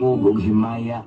pugog himaya.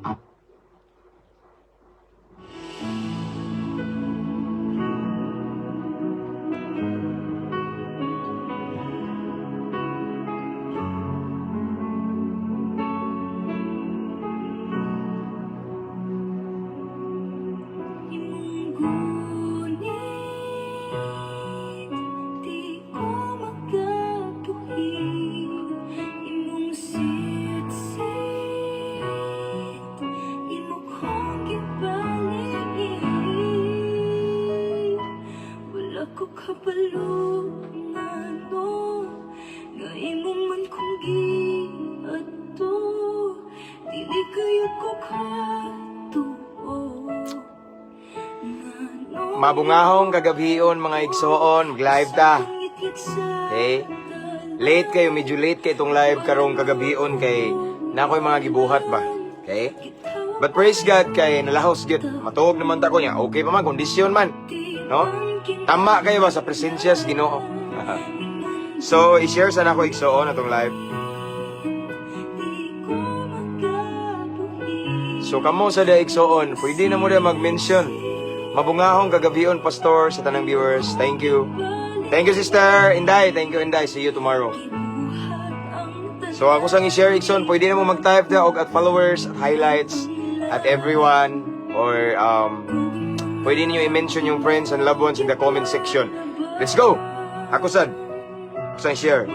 Mabungahong kagabion mga igsoon, mag-live ta. Okay? Late kayo, medyo late kayo itong live karong kagabion kay nakoy mga gibuhat ba. Okay? But praise God kay nalahos gid. Matuog naman ta ko niya. Okay pa man, kondisyon man. No? Tama kayo ba sa presensya sa Ginoo? So, i-share sa nako igsoon atong live. So, kamo sa da igsoon, pwede na mo da mag-mention. Mabungahong kagabion, Pastor, sa tanang viewers. Thank you. Thank you, Sister Inday. Thank you, Inday. See you tomorrow. So, ako sang i-share, Ikson, pwede na mo mag-type da og at followers, at highlights, at everyone, or pwede niyo i-mention yung friends and loved ones in the comment section. Let's go! Ako sad. Ako sang share.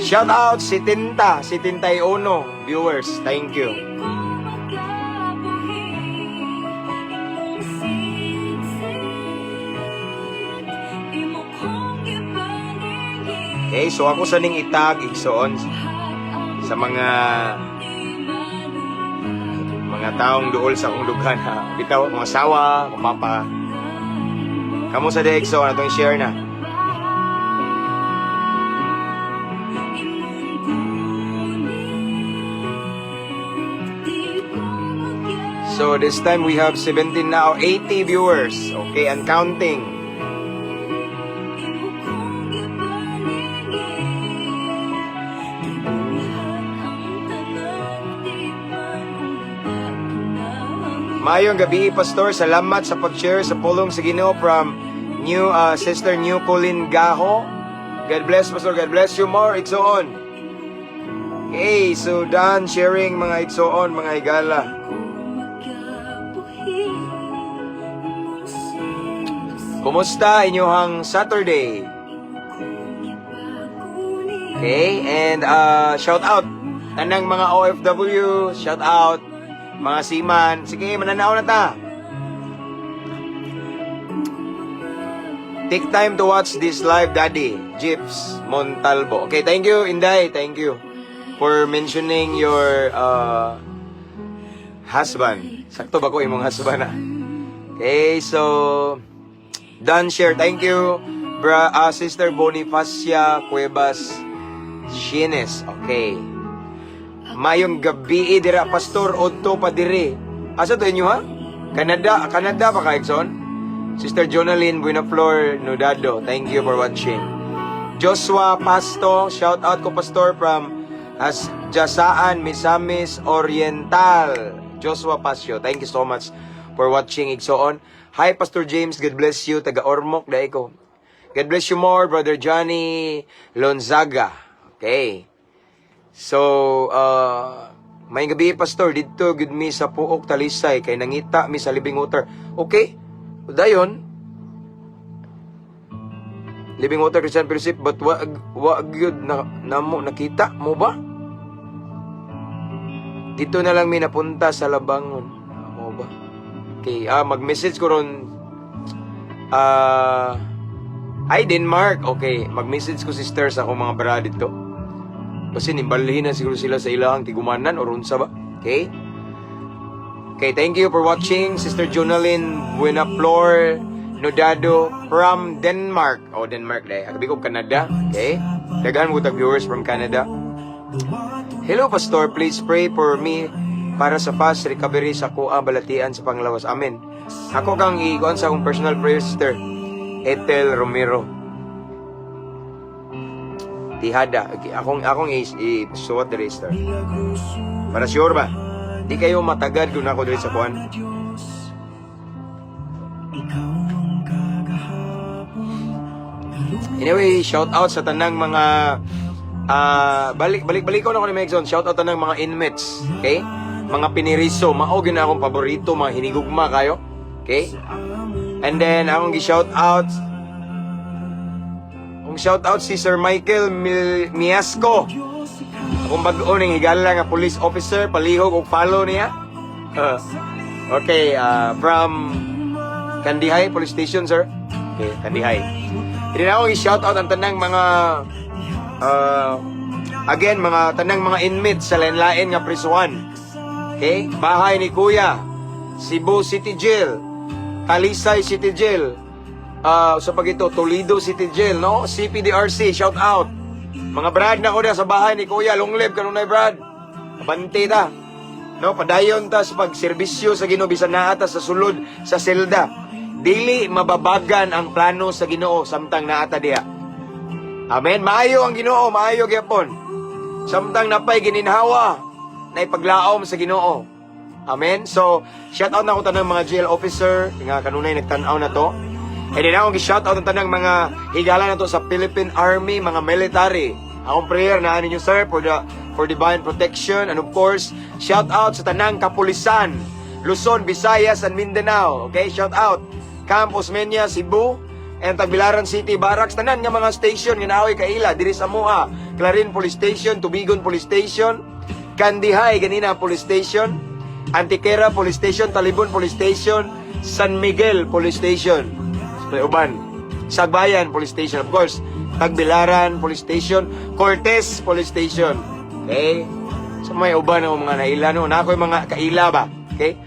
Shout out si Tinta, si Tintay Ono, viewers. Thank you. Okay, so ako sa ning itag igsoon sa mga taong duol sa akong dughan ha. Bitaw mga sawa, papa. Kamo sa de igsoon atong share na. So this time we have 17 now, 80 viewers. Okay, and counting. Mayong gabi, Pastor. Salamat sa pag-share sa pulong sa Ginoo from new Sister New Colin Gaho. God bless, Pastor. God bless you more. Igsoon. Okay, so done sharing mga igsoon, mga higala. Kumusta inyong Saturday? Okay, and shout out tanang mga OFW, shout out mga seaman. Sige, mananaw na ta. Take time to watch this live, Daddy. Jeeps Montalvo. Okay, thank you, Inday. Thank you for mentioning your husband. Sakto ba ko imong husband na? Okay, so done share. Thank you, Sister Bonifacia Cuevas Shines. Okay. Mayong gabi dira, Pastor Otto Padire. Asa to inyo ha? Canada pa ka, Exxon? Sister Jonalyn Buenaflor Nodado. Thank you for watching. Joshua Pasto. Shout out ko, Pastor, from Jasaan, Misamis Oriental. Joshua Pasio. Thank you so much for watching, Igsoon. Hi, Pastor James. God bless you. Taga Ormoc, dahil ko. God bless you more, Brother Johnny Lonzaga. Okay. So, may gabi, Pastor. Dito, good me sa Puok, Talisay. Kay nangita mi sa Living Water. Okay. Dayon. Living Water, Christian Fellowship. But wag yun nakita mo ba? Dito na lang mi napunta sa Labangon. Mo ba? Okay, mag-message ko ron Denmark. Okay, mag-message ko, sister, sa akong mga bra dito. Kasi nimbalhin na siguro sila sa ilahang tigumanan o runsa ba? Okay? Okay, thank you for watching. Sister Jonalyn Buenaflor Nodado from Denmark. Oh, Denmark dahil. Agabi ko Canada. Okay? Daghan mo tag viewers from Canada. Hello, Pastor. Please pray for me para sa fast recovery sa kuha balatian sa panglawas. Amen. Ako kang iikuan sa akong personal prayer, Sister Ethel Romero. Tihada. Okay, akong isuot diri, Sister. Para sure ba? Di kayo matagad kung ako diri sa kuan. Anyway, shout out sa tanang mga balik ko na ako ni Megzon. Shout out tanang mga inmates, okay? Mga piniriso, mao gyud akong paborito, mga hinigugma kayo. Okay? And then akong gi-shout out si Sir Michael Miasco. Akong bag-o ning higala nga police officer, palihog og follow niya. Okay, from Kandihay Police Station, sir. Okay, Kandihay. Hindi na akong i-shout out ang tanang mga again, mga tanang mga inmates sa lain-lain nga prisuhan. Okay? Bahay ni Kuya, Cebu City Jail, Talisay City Jail, sa pagito, Toledo City Jail, no? CPDRC, shout out. Mga brad na ko na sa bahay ni Kuya, long live kanunay brad. Abante ta. No, padayon ta sa pagserbisyo sa Ginoo bisan naa ta sa sulod sa selda. Dili mababagan ang plano sa Ginoo samtang naa ta diha. Amen. Maayo ang Ginoo, maayo gyapon. Samtang napay gininhawa na ipaglaom sa Ginoo. Amen. So, shout out na ko tanang mga jail officer nga kanunay nagtan-aw na to. And then akong gi-shout out ang tanang mga higala na to sa Philippine Army, mga military. Akong prayer na ninyo, sir, for divine protection. And of course, shout out sa tanang kapulisan, Luzon, Visayas, and Mindanao. Okay, shout out. Camp Osmeña, Cebu, and Tagbilaran City, Barracks, tanan nga mga station nga naoy kaila diri sa Moa, Clarin Police Station, Tubigon Police Station, Kandihay ganina Police Station, Antiquera Police Station, Talibon Police Station, San Miguel Police Station, uban, Sagbayan Police Station, of course, Tagbilaran Police Station, Cortez Police Station. Okay? So may uban ng mga naila no, na ako'y mga kaila ba? Okay?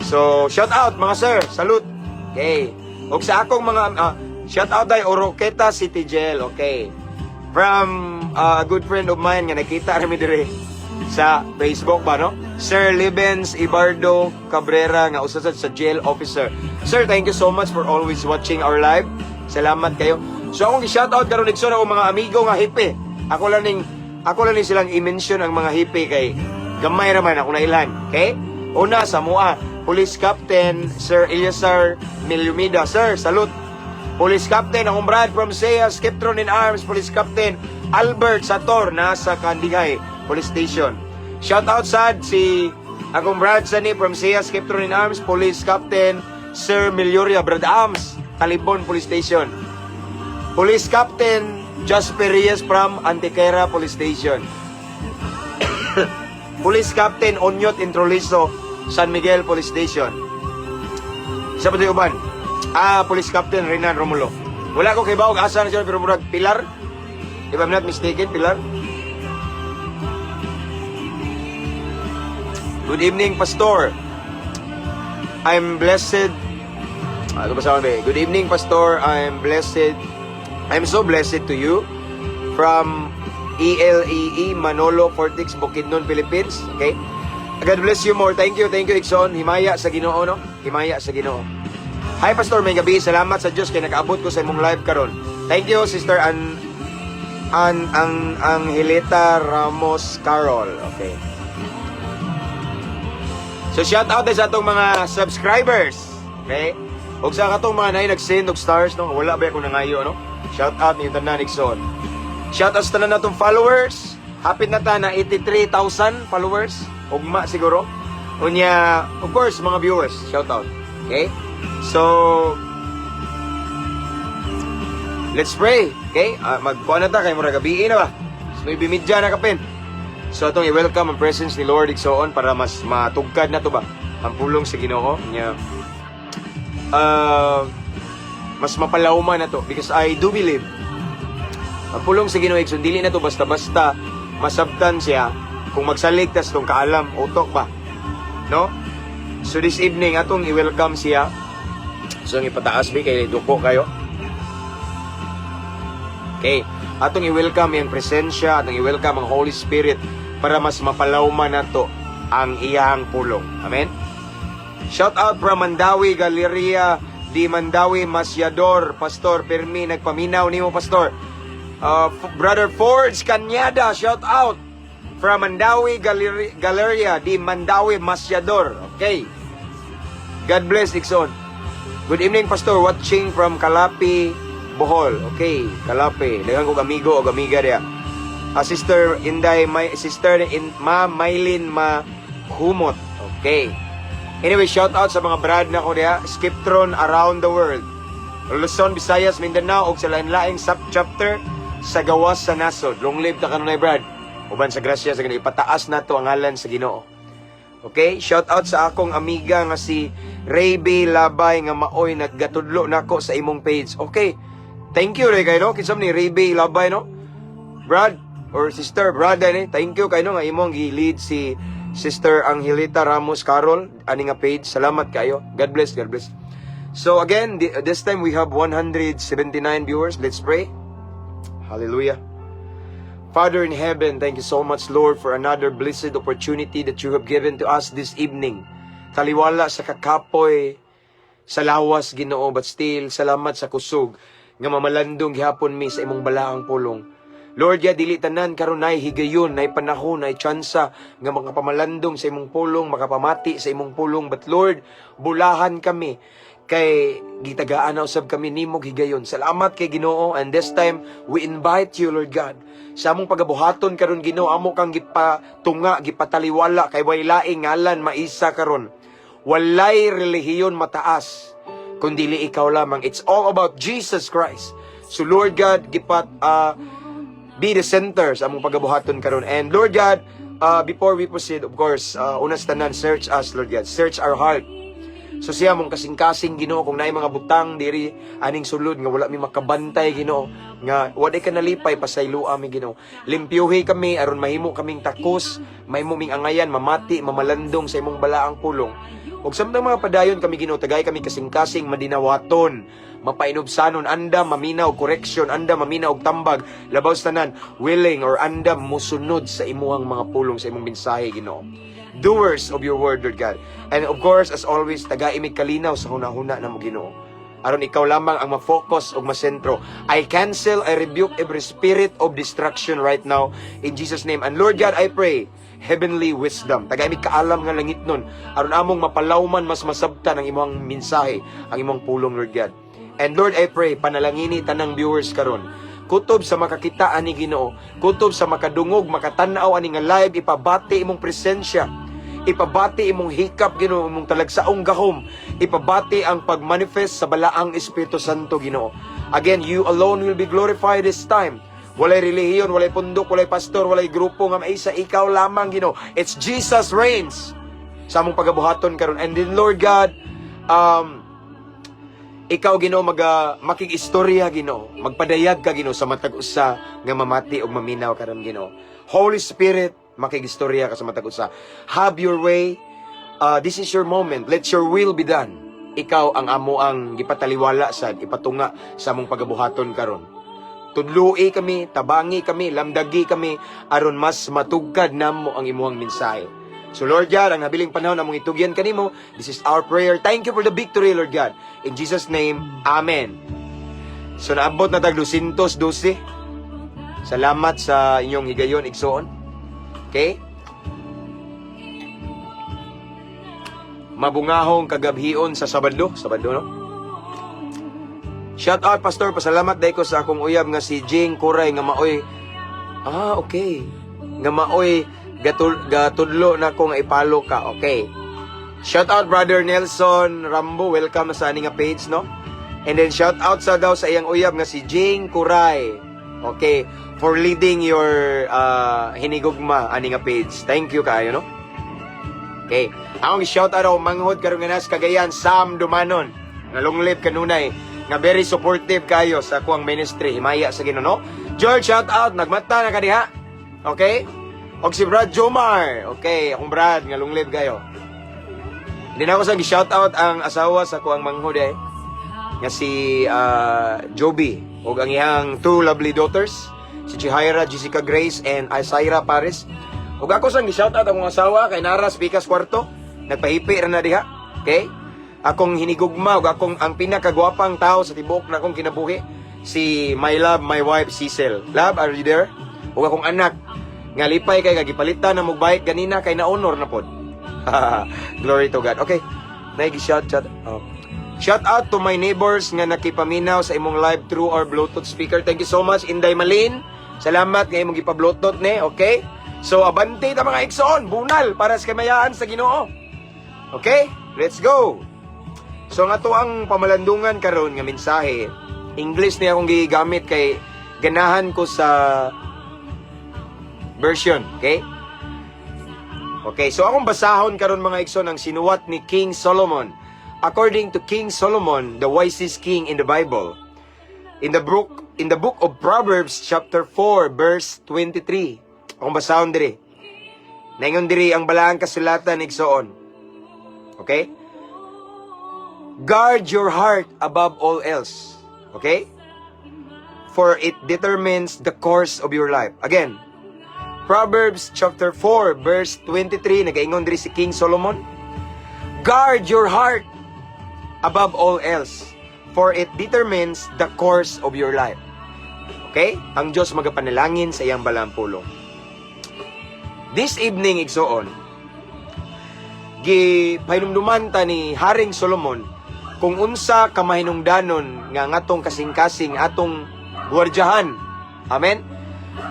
So, shout out mga sir, salute. Okay. Og sa akong mga shout out ay Oroqueta City Jail, okay. From a good friend of mine nga nakita rami dire sa Facebook ba no? Sir Libens Ibardo Cabrera nga usa sa jail officer. Sir, thank you so much for always watching our live. Salamat kayo. So akong gi-shout out karon igsoon ako mga amigo nga hipe. Ako lang ning silang i-mention ang mga hipe kay gamay raman ako na ilan, okay? Una sa Moa, Police Captain Sir Eliasar Milyumida. Sir, salute. Police Captain akong brad from Saya Skeptron in Arms, Police Captain Albert Sator nasa Kandihay Police Station. Shout out sad si akong brad sani from Saya Skeptron in Arms, Police Captain Sir Milioria Brad Arms, Talibon Police Station. Police Captain Jasper Reyes from Antiquera Police Station. Police Captain Onyot Introlizo, San Miguel Police Station. Isa pa uban. Police Captain Renan Romulo. Wala ko kay bawag asa na siya pero murag Pilar. If I'm not mistaken, Pilar. Good evening, Pastor. I'm blessed. Good evening, Pastor. I'm blessed. I'm so blessed to you from ELEE Manolo Fortix, Bukidnon, Philippines. Okay? God bless you more. Thank you, Ikson. Himaya sa Ginoo, no? Himaya sa Ginoo. Hi, Pastor. May gabi. Salamat sa Diyos kay nakaabot ko sa imong live karon. Thank you, Sister Angelita Ramos Carol. Okay. So, shout out sa atong mga subscribers. Okay? O sa katong mga nag-send og stars, no? Wala ba ako nangayo, no? Shout out ni tanan Ikson. Shout out sa tanan natong followers. Hapit na ta na 83,000 followers. Ugma siguro. Unya, of course, mga viewers. Shout out. Okay? So, let's pray. Okay? Magkuha na ta kay mura gabi na ba? So, ibimidya na kapin. So, itong i-welcome ang presence ni Lord Iksoon para mas matugkad na to ba? Ang pulong sa Ginoo. Unya, mas mapalauman na to because I do believe ang pulong sa Ginoo Ikson dili na to basta-basta masabtan siya kung magsalig tas tong kaalam utok ba, no? So this evening atong i-welcome siya. So ipataas bi kay duko kayo. Okay, atong i-welcome yung presensya, atong i-welcome ang Holy Spirit para mas mapalawman nato ang iyang pulong. Amen. Shout out from Mandawi Galleria di Mandawi Masyador, Pastor Permi nagpaminaw nimo Pastor. Brother Forge Kanyada, shout out from Mandawi Galleria di Mandawi Masyador. Okay. God bless, Dixon. Good evening, Pastor. Watching from Kalapi, Bohol. Okay, Kalapi. Daghang kong amigo o amiga diya. Sister Inday, Maylin Humot. Okay. Anyway, shout out sa mga brad na ko diya. Skiptron around the world. Luzon, Visayas, Mindanao, og sa lain-laing sub-chapter sa gawas sa nasod. Long live ta kanunay, brad. Uban sa grasya sa ganun. Ipataas na to ang ngalan sa Ginoo. Okay, shout out sa akong amiga nga si Raybe Labay nga maoy naggatudlo nako sa imong page. Okay. Thank you Ray kay no. Kinsam ni Raybe Labay no. Brad or sister brother ni. Thank you kay no nga imong gi-lead si Sister Angelita Ramos Carol ani nga page. Salamat kayo. God bless, God bless. So again, this time we have 179 viewers. Let's pray. Hallelujah. Father in heaven, thank you so much, Lord, for another blessed opportunity that you have given to us this evening. Taliwala sa kakapoy, sa lawas, Ginoo, but still, salamat sa kusog, nga mamalandong gihapon mi sa imong balaang pulong. Lord, ya dili tanan karon nay higayon, nay panahon, nay tsansa, nga mga pamalandong sa imong pulong, makapamati sa imong pulong. But Lord, bulahan kami, kay gitagaan na usab kami nimo higayon. Salamat kay Ginoo, and this time, we invite you, Lord God, sa among pagabuhaton karon Ginoo, amo kang gipatunga, gipataliwala kay way laing ngalan maisa karon. Walay relihiyon mataas kundi ikaw lamang. It's all about Jesus Christ. So Lord God, be the center sa among pagabuhaton karon. And Lord God, before we proceed, of course, unas tanan, search us, Lord God. Search our heart. So siya mong kasing-kasing Ginoo kung naay mga butang diri aning sulod nga wala mi makabantay Ginoo nga waday ka nalipay pasaylo ami Ginoo. Limpyuhi kami aron mahimo kaming takos, mahimo ming angayan, mamati, mamalandong sa imong balaang pulong. Ug samtang mga padayon kami Ginoo, tagay kami kasing-kasing madinawaton, mapainubsanon, anda maminaw correction, anda maminaw og tambag, labaw tanan willing or anda musunod sa imuhang mga pulong sa imong mensahe Ginoo. Doers of your word, Lord God. And of course, as always, taga-imig kalinaw sa hunahuna na mo Ginoo. Aron ikaw lamang ang ma-focus o masentro. I cancel, I rebuke every spirit of distraction right now in Jesus' name. And Lord God, I pray, heavenly wisdom. Taga-imig kaalam nga langit nun. Aron among mapalawman, mas masabtan ang imong mensahe, ang imong pulong, Lord God. And Lord, I pray, panalangini tanang viewers karon. Kutob sa makakita ani Ginoo, kutob sa makadungog, makatanaw ani nga live, ipabati imong presensya, ipabati imong hikap Ginoo, imong talagsaong gahom, ipabati ang pagmanifest sa balaang Espiritu Santo Ginoo. Again, you alone will be glorified this time. Walay relihiyon, walay pundok, walay pastor, walay grupo nga maisa, ikaw lamang Ginoo. It's Jesus reigns sa among pagabuhaton karon. And then Lord God, ikaw Ginoo makig-istorya Ginoo, magpadayag ka Ginoo sa matag usa nga mamati og maminaw karon Ginoo. Holy Spirit, makig-istorya ka sa matag usa. Have your way. This is your moment. Let your will be done. Ikaw ang amo ang gipataliwala sad, ipatunga sa among pagabuhaton karon. Tudloi kami, tabangi kami, lamdagi kami aron mas matugkad namo ang imuhang mensahe. So Lord God, ang nabiling panahon among itugyan kanimo. This is our prayer. Thank you for the victory, Lord God. In Jesus' name, Amen. So naabot na tag 212. Salamat sa inyong higayon, igsoon. Okay? Mabungahong kagabhion sa Sabado, no? Shout out, Pastor. Pasalamat dahil ko sa akong uyab nga si Jing Kuray nga maoy. Okay. Nga maoy gatudlo na kung ipalo ka. Okay. Shout out Brother Nelson Rambo. Welcome sa ani nga page, no? And then shout out sa daw sa iyang uyab nga si Jing Kuray. Okay. For leading your hinigugma ani nga page. Thank you kaayo, no? Okay. Akong shout out ako manghod karon nga nas Cagayan, Sam Dumanon. Nga long live kanunay. Nga very supportive kayo sa kuang ministry. Himaya sa Ginoo, no? George, shout out. Nagmata na ka diha. Okay? Og si Brad Jomar. Okay, akong Brad, nga lunglib kayo. Hindi na ako sang shoutout ang asawa sa kuang manghud nga si Joby og ang iyang two lovely daughters, si Chihaira, Jessica Grace, and Isaira Paris. Og ako sang shoutout ang mga asawa kay Naras Pikas Kwarto, nagpahipi ra na diha. Okay? Akong hinigugma og akong ang pinakagwapang tao sa tibuok na akong kinabuhi, si my love, my wife, Cecil. Love, are you there? Og akong anak nga lipay kay gagipalitan na mugbayik ganina kay na-honor na pod. Glory to God. Okay. Shout out to my neighbors nga nakipaminaw sa imong live through our Bluetooth speaker. Thank you so much, Inday Malin. Salamat nga imong gipa-Bluetooth ni. Okay? So, abante ta mga igsoon. Bunal para sa kamayaan sa Ginoo. Okay? Let's go. So, nga to ang pamalandungan karon nga mensahe. English niya akong gigamit kay ganahan ko sa version. Okay? Okay, so akong basahon karon mga igsoon ang sinuwat ni King Solomon. According to King Solomon, the wisest king in the Bible, in the book of Proverbs chapter 4 verse 23. Akong basahon diri. Naingon diri ang balaang kasulatan igsoon. Okay? Guard your heart above all else. Okay? For it determines the course of your life. Again, Proverbs chapter 4 verse 23, nagaingon diri si King Solomon. Guard your heart above all else, for it determines the course of your life. Okay? Ang Diyos magapanalangin sa iyang balang pulong. This evening, igsoon, gipahinumduman ta ni Haring Solomon kung unsa kamahinungdanon nga ngatong kasing-kasing atong gwardyahan. Amen?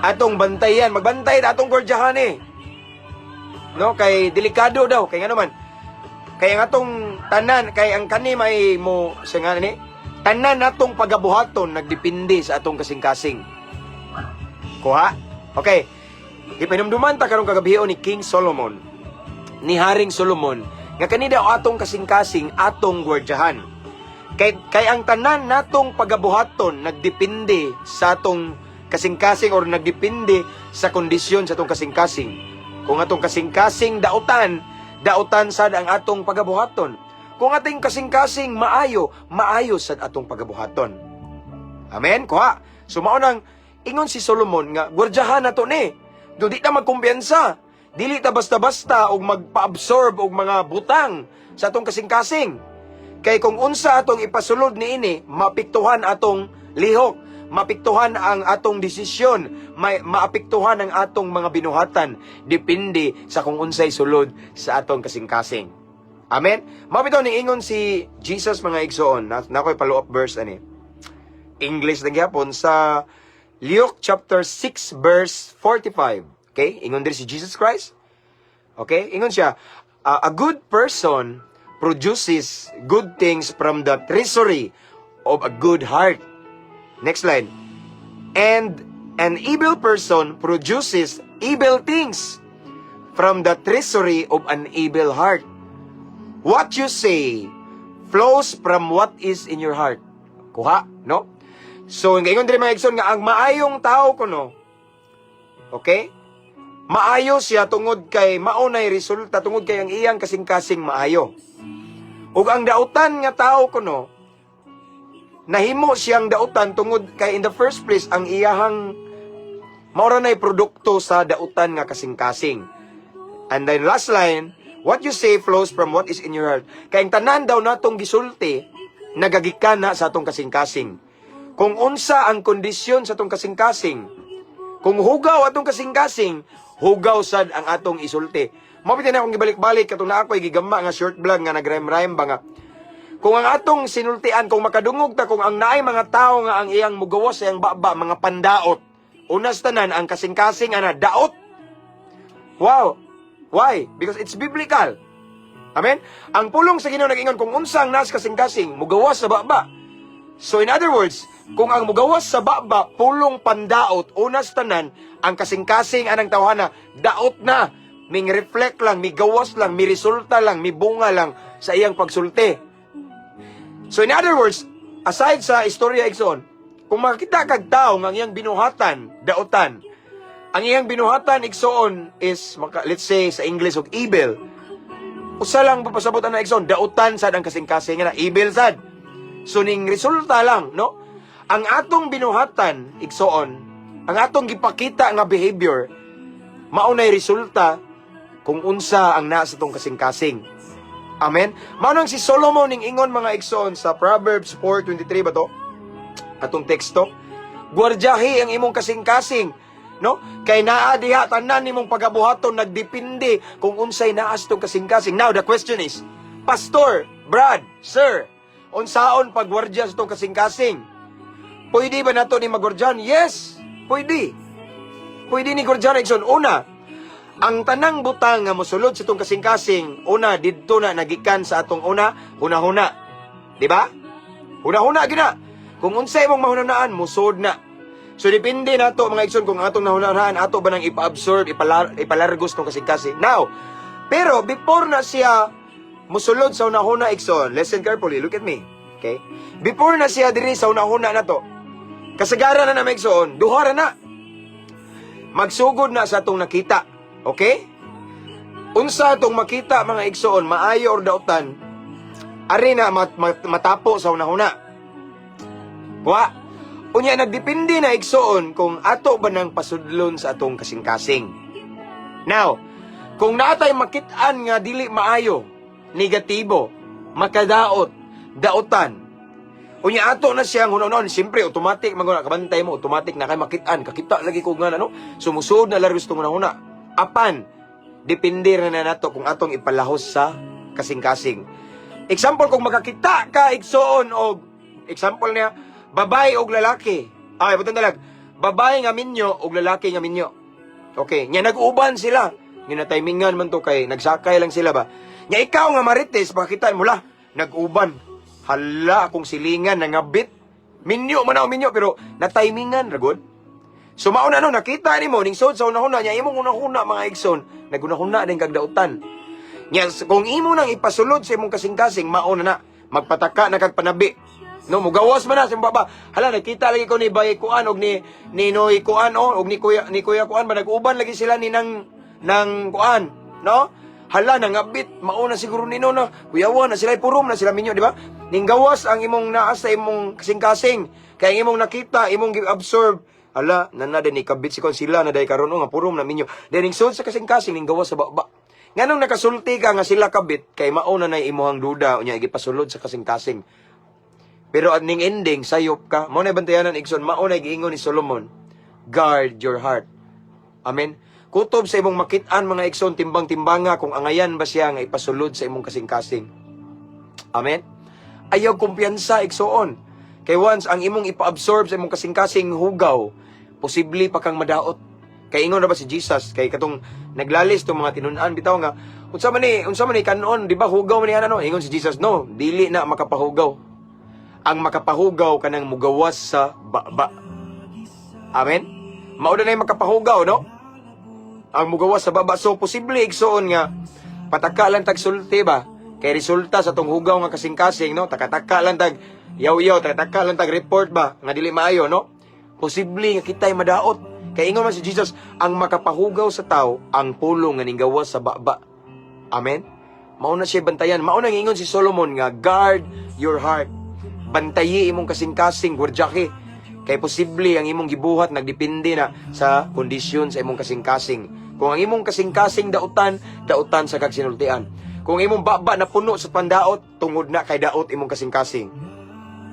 Atong bantayan, magbantay na atong gwardyahan No, kay delikado daw, kay nga naman. Kay ang atong tanan, kay ang kani may mo sa nga ni, tanan natong pagabuhaton nagdepende sa atong kasing-kasing. Kuha? Okay. Ipinumduman ta karong kagabion ni King Solomon, ni Haring Solomon, nga kani daw atong kasing-kasing atong gwardyahan. Kay ang tanan natong pagabuhaton nagdepende sa atong kasing-kasing or nagdepende sa kondisyon sa atong kasing-kasing. Kung atong kasing-kasing dautan sad ang atong pagabuhaton. Kung ating kasing-kasing maayo sad atong pagabuhaton. Amen? Kuha. So mao nang ingon si Solomon nga gwardyahan nato ni. Do di ta magkumpiyansa. Dili ta basta-basta og magpa-absorb og mga butang sa atong kasing-kasing. Kay kung unsa atong ipasulod niini, mapiktuhan atong lihok. Mapiktuhan ang atong desisyon, maapektuhan ang atong mga binuhatan, depende sa kung unsay sulod sa atong kasing-kasing. Amen? Mapito ni ingon si Jesus mga igsoon, na ako'y follow-up verse ani. English na gyapon sa Luke chapter 6 verse 45. Okay? Ingon diri si Jesus Christ. Okay? Ingon siya, a good person produces good things from the treasury of a good heart. Next line. And an evil person produces evil things from the treasury of an evil heart. What you say flows from what is in your heart. Kuha, no? So, ngayon din mga igsoon nga, ang maayong tao ko, no? Okay? Maayo siya tungod kay maunay resulta, tungod kay ang iyang kasing-kasing maayo. Ug ang dautan nga tao ko, no? Nahimo siyang dautan tungod kay in the first place ang iyahang maura na'y produkto sa dautan nga kasing-kasing. And then last line, what you say flows from what is in your heart. Kay ang tanan daw natong gisulti nagagikan na sa atong kasing-kasing. Kung unsa ang kondisyon sa atong kasing-kasing, kung hugaw atong kasing-kasing, hugaw sad ang atong isulti. Mabitin na akong gibalik-balik katong na ako'y gigama nga short vlog nga nagrime-rime ba nga. Kung ang atong sinultian, kung makadungog ta, kung ang naay mga tao nga ang iyang mugawas sa iyang baba, mga pandaot, unas tanan, ang kasing-kasing, daot. Wow! Why? Because it's biblical. Amen? Ang pulong sa Ginoo nag-ingon, kung unsang nas kasing-kasing, mugawas sa baba. So in other words, kung ang mugawas sa baba, pulong pandaot, unas tanan, ang kasing-kasing anang tawhana, daot na. Ming reflect lang, mi gawas lang, mi resulta lang, mi bunga lang sa iyang pagsulti. So in other words, aside sa istorya igsoon, kung makita kag tao nga iyang binuhatan, daotan, ang iyang binuhatan igsoon is let's say sa English og evil. Usa lang papasabot ana igsoon, dautan sad ang kasing-kasing na evil sad. So ning resulta lang, no? Ang atong binuhatan igsoon, ang atong gipakita nga behavior mao nay resulta kung unsa ang naa sa tong kasing-kasing. Amen. Mao nang si Solomon ning ingon mga igsoon sa Proverbs 4:23 ba to? Atong teksto. Guardyahi ang imong kasing-kasing, no? Kay naa diha tanan nimong pagabuhaton nagdepende kung unsay naas tong kasing-kasing. Now the question is, Pastor, Brad, Sir, unsaon pagwardya sa tong kasing-kasing? Pwede ba nato ni magwardyan? Yes, pwede. Pwede ni gwardyan igsoon. Una, ang tanang butang nga mosulod sa itong kasing-kasing, una, didto na nagikan sa atong huna-huna. Diba? Huna-huna gina. Kung unsay mong mahunanaan, musod na. So, depende na to mga igsoon, kung atong nahunanaan, ato ba nang ipa-absorb, ipalargos itong kasing-kasing. Now, pero before na siya musulod sa huna-huna igsoon, listen carefully, look at me. Okay? Before na siya diri sa huna-huna na to, kasagaran na mga igsoon, duhara na. Magsugod na sa atong nakita. Okay? Unsa itong makita mga igsoon, maayo or dautan, ari na matapo sa hunahuna. Wa. Unya nagdepende na igsoon kung ato ba nang pasudlon sa atong kasing-kasing. Now, kung natay makitaan nga dili maayo, negatibo, makadaot, dautan, unya ato na siyang hunahunaon, siyempre automatic maguna kabantay mo, automatic na kay makitaan, kakita lagi ko nga ano, sumusud na largos tong hunahuna. Apan, depende na nato kung atong ipalahos sa kasing-kasing. Example, kung makakita ka igsoon og example niya, babae og lalaki. Ay, butang dalag. Babae nga minyo og lalaki nga minyo. Okay, nya nag-uban sila. Nya timingan man to kay nagsakay lang sila ba. Nya ikaw nga marites, makakita mo la, nag-uban. Hala, kung silingan nangabit. Minyo man ako minyo pero natimingan ra gud. So mauna no, nakita ni mo, ning sod sa unahuna, niya imong unahuna mga igsoon, nagunahuna din kagdautan. Niya, kung imo nang ipasulod sa imong kasing-kasing, mauna na, magpataka na kagpanabi. No, mugawas man na, simba ba, hala, nakita lagi ko ni Bay Kuan, og ni Noy Kuan, og ni Kuya Kuan, ba, nag-uban lagi sila ni nang Kuan, no? Hala, nangabit, mauna siguro ni no, na, kuyawan na sila, purom na sila minyo, di ba? Ning gawas ang imong naas sa imong kasing-kasing, kaya imong nakita, imong absorb. Hala, nanada ni kabit si kon sila na day karon nga purom na minyo. Dening sud sa kasing-kasing ning gawas sa baba. Nganong nakasulti ka nga sila kabit kay mao na nay imuhang duda unya gipasulod sa kasing-kasing. Pero at ning ending sayop ka. Mao na bantayanan igsoon, mao na giingon ni Solomon. Guard your heart. Amen. Kutob sa imong makit-an mga igsoon, timbang-timbanga kung angayan ba siya nga ipasulod sa imong kasing-kasing. Amen. Ayaw kumpiyansa igsoon. Kay once ang imong ipa-absorb sa imong kasing-kasing hugaw, posible pa kang madaot. Kay ingon na ba si Jesus, kay katong naglalis tong mga tinun-an bitaw nga, unsa man ni kanon, di ba hugaw man ni ano? Ingon si Jesus, no, dili na makapahugaw. Ang makapahugaw kanang mugawas sa baba. Amen. Mao na makapahugaw, no? Ang mugawas sa baba, so posible igsoon nga pataka lang tag sulti ba? Kay resulta sa tong hugaw nga kasing-kasing, no? Taka-taka lang tag yaw-yaw, taka lang tag report ba nga dili maayo, no? Posible nga kitay madaot. Kay ingon man si Jesus, ang makapahugaw sa tao ang pulong nga ninggawas sa baba. Amen. Mao na siya bantayan. Mao na ingon si Solomon nga guard your heart. Bantayi imong kasing-kasing, gwardyake. Kay posible ang imong gibuhat nagdepende na sa kondisyon sa imong kasing-kasing. Kung ang imong kasing-kasing dautan sa kagsinultian. Kung imong baba na puno sa pandaot, tungod na kay daot imong kasing-kasing.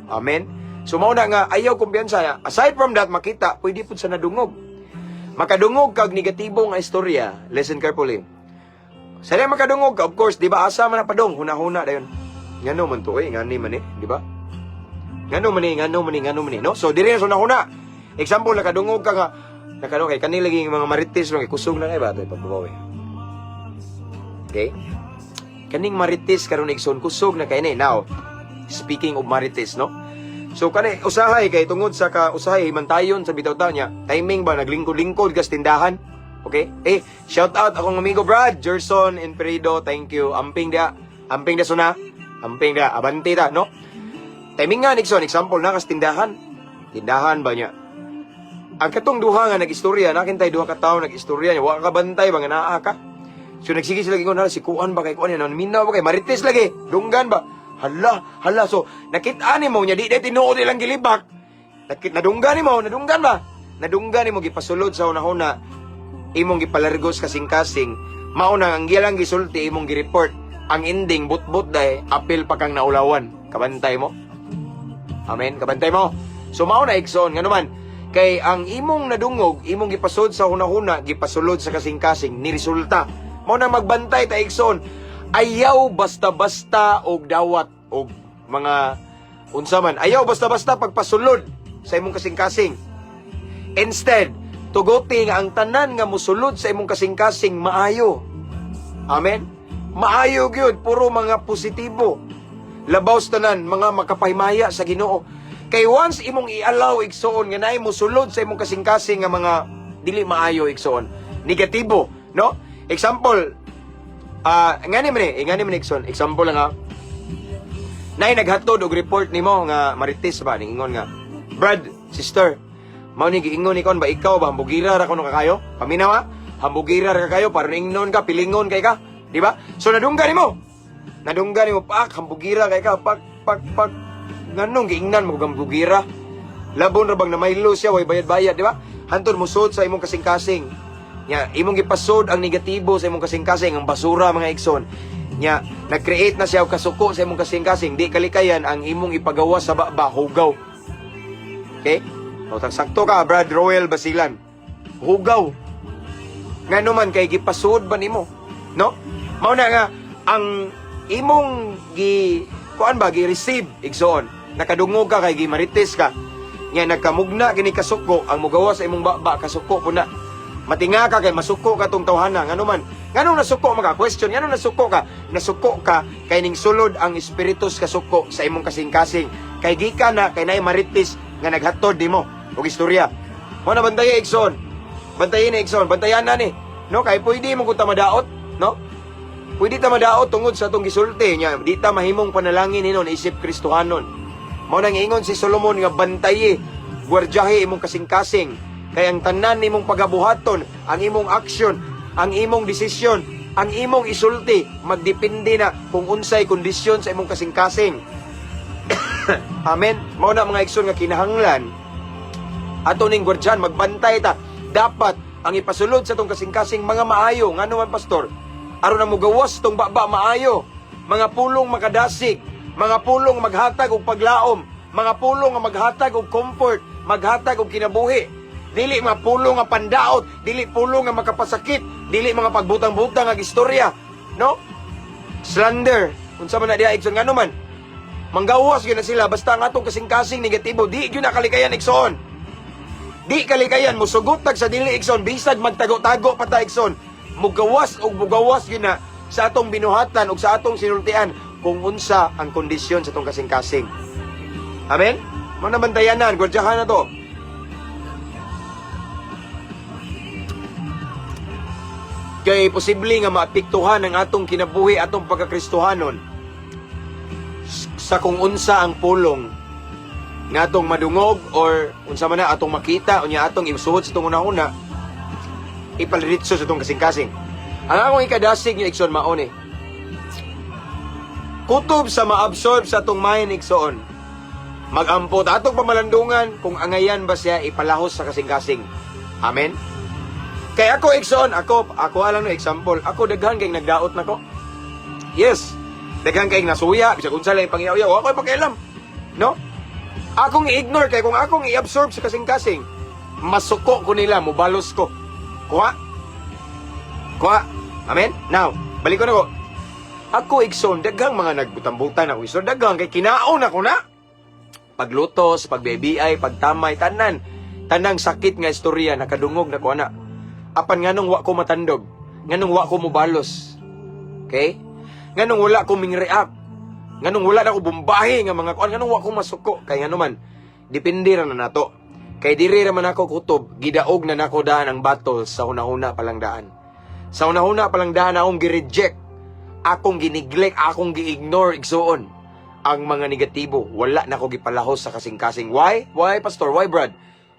Amen? So, mao na nga, ayaw kumpiyansa. Aside from that, makita, pwede po sa nadungog. Makadungog kag negatibo nga istorya. Listen carefully. Sa rin makadungog ka, of course, di ba, asa man na padong, huna-huna, dayon. Ngano man to, ngani man di ba? Ngano man no? So, diri na sa huna-huna. Example, nakadungog ka nga, nakadungog kay kanilaging mga marites, kusog lang ba, ito, ipababaw Okay? Kaning marites, karon igsoon, kusog na kay Now, speaking of marites, no? So kani usahay kay tungod sa usahay himantayon sa bitaw-taw niya. Timing ba naglingkod-lingkod gas tindahan. Okay? Shout out akong amigo Brad Gerson Imperido. Thank you. Amping da suna. Amping da abante da, no? Timing nga nixon example na kas tindahan. Tindahan ba niya? ang katong duha nga nag-istorya, nakintay duha ka tawo nag-istorya niya, wa ka bantay ba nga naa ka? So nagsige sila gingon, si kuan ba kay kuan yan, minaw ba kay marites lagi, dunggan ba? Hala, so nakita ni mo niya, di tinuod ilang gilibak. Nadunggan ni mo, nadunggan ba? Nadunggan ni mo, gipasulod sa una-una, imong gipalargos kasing-kasing, mauna ang gilang gisulti, imong gireport, ang ending, but dahi, apil pa kang naulawan. Kabantay mo? Amen, kabantay mo? So mauna igsoon, nga naman, kay ang imong nadungog, imong gipasod sa una-una, gipasulod sa kasing-kasing, ni resulta. Mao na magbantay ta igsoon. Ayaw basta-basta og dawat og mga unsa man. Ayaw basta-basta pagpasulod sa imong kasing-kasing. Instead, tuguti nga ang tanan nga mosulod sa imong kasing-kasing maayo. Amen. Maayo gyud, puro mga positibo. Labaw sa tanan mga makapahimaya sa Ginoo. Kay once imong i-allow igsoon nga naay mosulod sa imong kasing-kasing nga mga dili maayo igsoon, negatibo, no? Example, ngani man igsoon, example lang ha. Naay naghatod og report nimo nga marites ba ningon nga, Brad, sister, mao ni giingon ikon ba ikaw ba hambugira ra kuno kakayo? Paminawa, hambugira ra kayo para ingnon ka, pilingon kay ka, di ba? So nadunggan nimo pak hambugira kay ka, pak nganong giingnan mo gambugira. Labon ra bang na maylo siya way bayad-bayad, di ba? Hantod mo sud sa imong kasing-kasing. Nya imong gipasod ang negatibo sa imong kasing-kasing, ang basura mga igsoon. Nya nag-create na siya og kasuko sa imong kasing-kasing. Di kalikayan ang imong ipagawas sa baba hugaw. Okay? O sakto ka, Brad Roel Basilan. Hugaw. Ngano man kay gipasod ba nimo? No? Mao na nga ang imong gi-receive igsoon. Nakadungog ka kay gimarites ka. Nya nagkamugna kini kasuko, ang mugawas sa imong baba kasuko po na. Matinga ka kay masuko ka tong tawhana. Ngano man? Nganong nasuko maka question? Nganong nasuko ka? Nasuko ka kay ning sulod ang espiritus kasuko sa imong kasing-kasing. Kay gikan na kay nay marites nga naghatod nimo og istorya. Mo na bantayan igsoon. Bantayan ni igsoon, bantayan na ni. No, kay pwede mo kunta madaot, no? Pwede ta madaot tungod sa atong gisulti nya, di ta mahimong panalangin hinon isip Kristohanon. Mao nang ingon si Solomon nga bantayi, gwardyahe imong kasing-kasing. Kay ang tanan nimong pagabuhaton, ang imong action, ang imong desisyon, ang imong isulti, magdepende na kung unsay kondisyon sa imong kasing-kasing. Amen. Mao na mga igsoon nga kinahanglan ato ning gwardyan magbantay ta. Dapat ang ipasulod sa tong kasing-kasing mga maayo. Ngano man pastor? Aron na mugawas tong baba maayo. Mga pulong makadasig, mga pulong maghatag og paglaom, mga pulong nga maghatag og comfort, maghatag og kinabuhi. Dili mga pulong nga pandaot, dili pulong nga makapasakit, dili mga pagbutang-butang nga istorya, no? Slander, unsa man na diha igsoon ngano man. Manggawas gyud na sila basta nga atong kasing-kasing negatibo, di gyud na kalikayan igsoon. Di kalikayan mo sugutag sa dili igsoon, bisag magtago-tago pa ta igsoon. Mugawas gyud na sa atong binuhatan ug sa atong sinultian kung unsa ang kondisyon sa atong kasing-kasing. Amen? Mga nabantayanan, gwardyahan na to. Kay posible nga maapektuhan ang atong kinabuhi, atong pagkakristohanon sa kung unsa ang pulong nga atong madungog or unsa man na atong makita unya atong isuhod sa itong una-una ipaliritso sa itong kasing-kasing. Ang akong ikadasig nyo igsoon maon kutob sa maabsorb sa atong mind igsoon. Mag-ampot atong pamalandungan kung angayan ba siya ipalahos sa kasing-kasing. Amen? Kay ako igsoon, ako alam no example, ako daghan kay nagdaot nako. Yes. Daghan kay nasuya, bisag unsa lang pangyaw-yaw, ako pakialam. No? Akong i-ignore kay kung akong i-absorb sa kasing-kasing, masuko ko nila, mubalos ko. Kuha. Amen? Now, balik ko na ko. Ako igsoon, daghang mga nagbutang-butang ako igsoon, daghang kay kinaon ako na. Paglutos, pagbebiay, pagtamay, tanang sakit nga istorya nakadungog na ko na. Apan nganong wa ko matandog, nganong wa ko mubalos. Okay? Nganong wala ko ming-react, nganong wala na ko bumbahi nga mga kuan, nganong wa ko masuko. Kay ngano man, depende ra na nato. Kay diri ra man ako kutob, gidaog na nako daan ang battle sa una-una palang daan. Sa una-una palang daan akong gi-reject, akong gineglect, akong gi-ignore igsoon ang mga negatibo. Wala na ko gipalahos sa kasing-kasing. Why? Why, pastor? Why, Brad?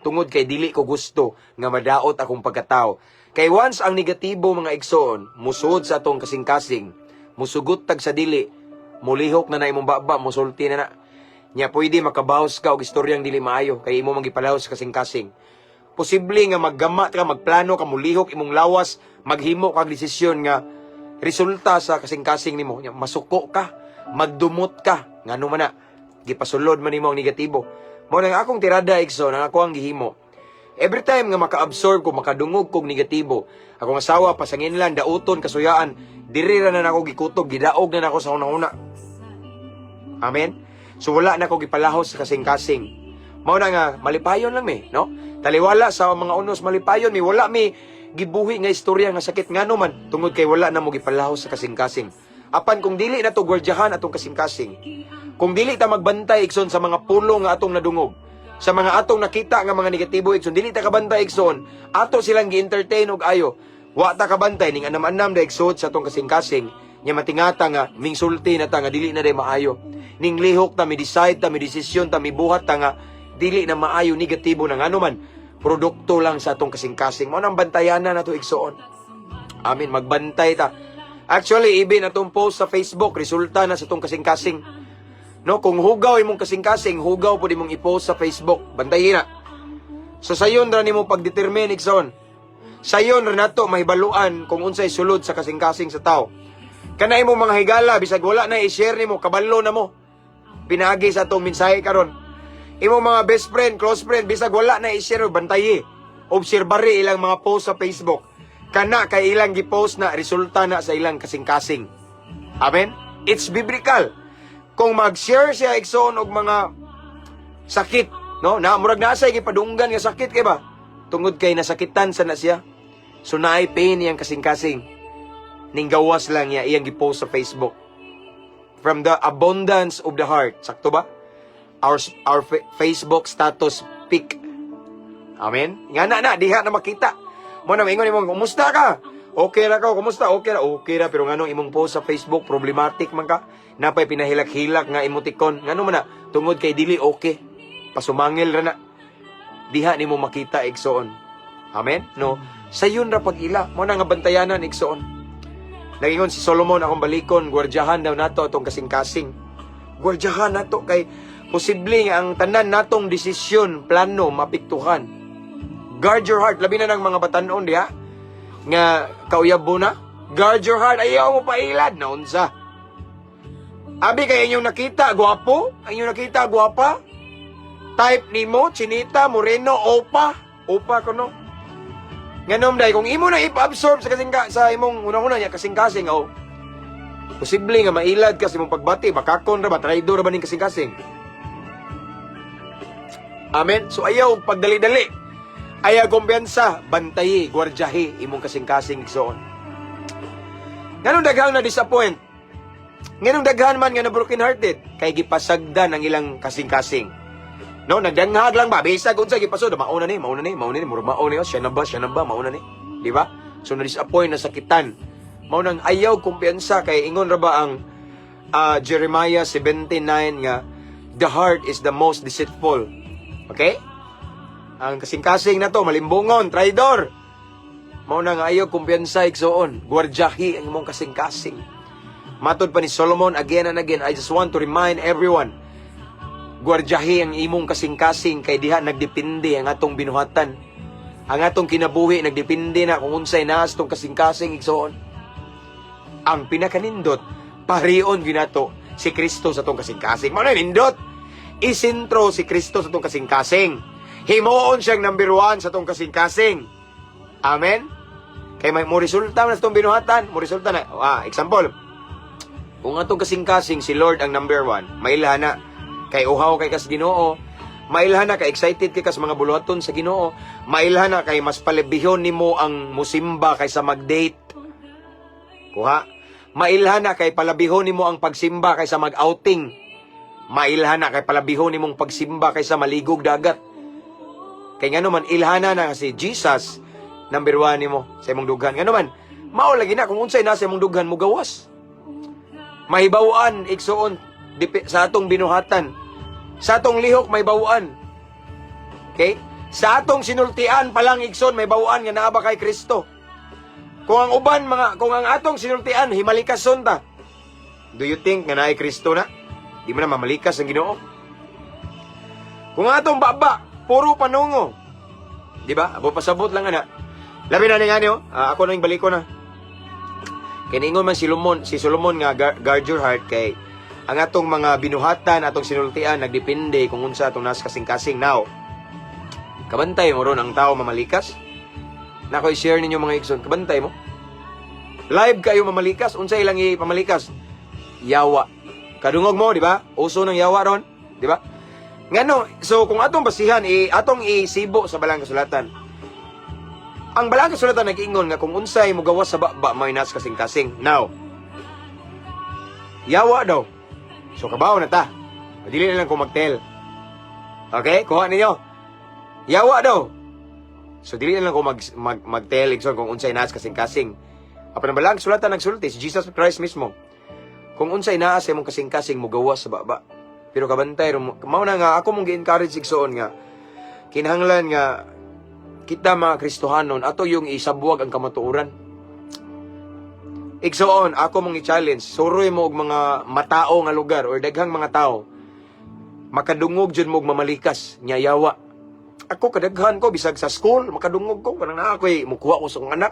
tungod kay dili ko gusto nga madaot akong pagkatao. Kay once ang negatibo mga igsoon musud sa atong kasing-kasing, musugot tag sa dili, mulihok na imong baba, musulti na. Nya pwede makabahos ka og istoryang dili maayo kay imo magipalahos sa kasing-kasing. Posible nga maggama ka, magplano ka, mulihok imong lawas, maghimo kag desisyon nga resulta sa kasing-kasing nimo. Nya masuko ka, magdumot ka, ngano man na gipasulod man nimo ang negatibo. Mao nang akong tirada igsoon, ang ako ang gihimo. Every time nga maka-absorb ko, makadungog kog negatibo, akong asawa pasanginlan, dauton, kasuyaan, diri ra na nako gikutob, gidaog na nako sa una-una. Amen. So wala na ko gipalahos sa kasing-kasing. Mao na nga malipayon lang mi, no? Taliwala sa mga unos malipayon mi, wala mi gibuhi nga istorya nga sakit ngano man tungod kay wala na mo gipalahos sa kasing-kasing. Apan kung dili na to gwardiyahan atong kasing-kasing, kung dili ta magbantay igsoon sa mga pulo nga atong nadungog, sa mga atong nakita nga mga negatibo igsoon, dili ta kabantay igsoon, ato silang gi-entertain og ayo. Wa ta kabantay ning anam-anam da igsoon sa atong kasing-kasing, nya matingata nga mingsulti na ta nga dili na day maayo. Ning lihok ta mi decide ta mi desisyon ta mi buhat ta nga dili na maayo, negatibo na ngano man produkto lang sa atong kasing-kasing. Mao nang bantayanan nato igsoon. Amen, magbantay ta. Actually, even atong post sa Facebook, resulta na sa atong kasing-kasing. No, kung hugaw imong kasing-kasing, hugaw pud imong i-post sa Facebook. Bantayin na. So sayon ra nimo pagdetermine igsoon. Sayon ra nato mahibaluan kung unsay sulod sa kasing-kasing sa tao. Kana imong mga higala bisag wala na i-share nimo, kabalo na mo. Pinagi sa atong mensahe karon. Imong mga best friend, close friend, bisag wala na i-share, bantayi. Obserbari ilang mga post sa Facebook. Kana kay ilang gi-post na resulta na sa ilang kasing-kasing. Amen? It's biblical. Kung mag-share siya igsoon og mga sakit, no? Na murag nasay gipadunggan nga sakit kay ba? Tungod kay nasakitan sa na siya. So naay pain iyang kasing-kasing. Ning gawas lang niya iyang gi-post sa Facebook. From the abundance of the heart. Sakto ba? Our Facebook status pic. Amen? Nga na, diha na makita. Mo na ingon imong, kumusta ka? Okay ra ka, kumusta? Okay ra, pero nganong imong post sa Facebook, problematic man ka. Napay pinahilak-hilak nga emoticon. Ngano man na, tungod kay dili okay. Pasumangil ra na. Diha nimo makita igsoon. Amen? No? Sayon ra pag-ila. Mo na nga bantayanan igsoon. Nagingon si Solomon akong balikon, gwardiyahan daw nato atong kasing-kasing. Gwardiyahan nato kay posible nga ang tanan natong desisyon, plano, mapiktuhan. Guard your heart. Labi na ng mga batanon diha nga kauyabo na. Guard your heart. Ayaw mo pailad. Naunsa. Abi kay inyong nakita, guwapo? Inyong nakita, guwapa? Type nimo, chinita, moreno, opa. Opa ko no. Nganom day, kung imo na ip-absorb sa imong unang-una niya kasing-kasing, oh. Posible nga mailad ka sa imong pagbati, bakakon ra ba, traidor ra ba ning kasing-kasing? Amen? So ayaw pagdali-dali. Ayaw kumpiyansa, bantayi, gwardiyahi, imong kasing-kasing igsoon. Ganong daghan na disappoint. Ganong daghan man nga na broken hearted, kay gipasagdan ang ilang kasing-kasing. No, nagdanghag lang ba? Bisag unsa gipasod, mauna ni, mura mauna ni, siya na ba, mauna ni. Di ba? So na-disappoint, nasakitan. Maunang ayaw kumpiyansa kay ingon ra ba ang Jeremiah 17:9 nga the heart is the most deceitful. Okay? Ang kasing-kasing na to, malimbungon, traidor. Mauna nga ayaw kumpiyansa igsoon, gwardiyahi ang imong kasing-kasing. Matod pa ni Solomon again and again, I just want to remind everyone, gwardiyahi ang imong kasing-kasing kay diha nagdepende ang atong binuhatan. Ang atong kinabuhi nagdepende na kung unsay naas tong kasing-kasing igsoon. Ang pinakanindot, parion ginato si Kristo sa atong kasing-kasing. Mao na nindot. Isentro si Kristo sa atong kasing-kasing. Himuon siyang number 1 sa atong kasing-kasing. Amen. Kay may mo resulta na sa atong binuhatan, mo resulta na. Example. Kung atong kasing-kasing si Lord ang number 1, mailhan na kay uhaw kay kas Ginoo, mailhan na kay excited kay kas mga buluhaton sa Ginoo, mailhan na kay mas palibihon nimo ang musimba kaysa mag-date. Kuha, mailhan na kay palabihon nimo ang pagsimba kaysa mag-outing. Mailhan na kay palabihon nimong pagsimba kaysa maligog dagat. Kay ngano man ilhana na si Jesus number 1 nimo sa imong dughan. Ngano man, mao lagi na kung unsay nasa imong dughan mo gawas. Mahibaw-an igsuon sa atong binuhatan. Sa atong lihok may bawaan. Okay? Sa atong sinultian palang igsoon may bawaan nga naa ba kay Kristo. Kung ang uban kung ang atong sinultian himalikason ta. Do you think nga naay Kristo na? Di mo na mamalikas ang Ginoo. Kung atong baba puro panungo. Di ba? Abo pasabot lang ana. Labi na nga niyo, ako nang balik ko na. Kiningon man si Solomon nga guard your heart kay ang atong mga binuhatan, atong sinultian nagdepende kung unsa atong nas kasing-kasing. Now, kabantay mo ron ang tao mamalikas? Nako i-share ninyo mga igsoon, kabantay mo? Live kayo mamalikas, unsa ilang ipamalikas? Yawa. Kadungog mo, di ba? Uso ng yawa ron, di ba? Ngano, so kung atong basihan, atong isibo sa Balang Kasulatan. Ang Balang Kasulatan nag-ingon nga kung unsay mo gawas sa baba, may nas kasing-kasing. Now, yawa daw. So kabaw na ta. Madili na lang kung magtel. Okay? Kuha ninyo. Yawa daw. So dili na lang kung magtel igsoon kung unsay nas kasing-kasing. Apan ang Balang Kasulatan nagsulti si Jesus Christ mismo. Kung unsay naa sa imong kasing-kasing mo gawas sa baba. Pero kabantay mao na nga ako mong gi-encourage igsoon nga kinahanglan nga kita mga Kristohanon ato yung isabuwag ang kamatuoran. Igsoon, ako mong i-challenge, suroy mo og mga matao nga lugar or daghang mga tao, makadungog dyan mo og mamalikas, nyayawa. Ako, kadaghan ko, bisag sa school, makadungog ko, kanang na ako'y mukuha ko sa kong anak.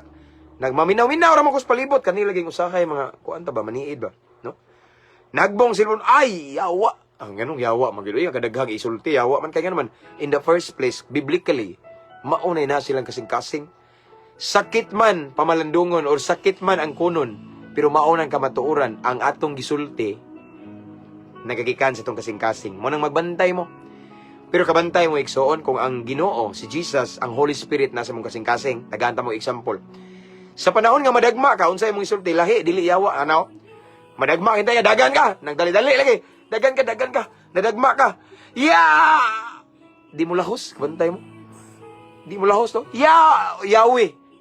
Nagmaminaw-minaw raman ko sa palibot, kanilaging usahay, mga, kuanta ba, maniid ba, no? Nagbong silpon, ay, yawa. Ang ganong yawa, magiloy, kadaghang isulti, yawa man, kaya naman, in the first place, biblically, maunay na silang kasing-kasing. Sakit man pamalandungon or sakit man ang kunon, pero maunang kamatuoran ang atong gisulti nagagikan sa itong kasing-kasing. Mo nang magbantay mo. Pero kabantay mo igsoon kung ang Ginoo, si Jesus, ang Holy Spirit nasa mong kasing-kasing. Tagaanta mo example. Sa panahon nga madagma ka, unsay mong isulti, lahi, dili yawa, ano? Madagma, hintay, dagan ka. Nagdali-dali lagi. Dagan ka. Nadagma ka. Yeah! Di mo lahos, kabantay mo. Di mo lahos, no?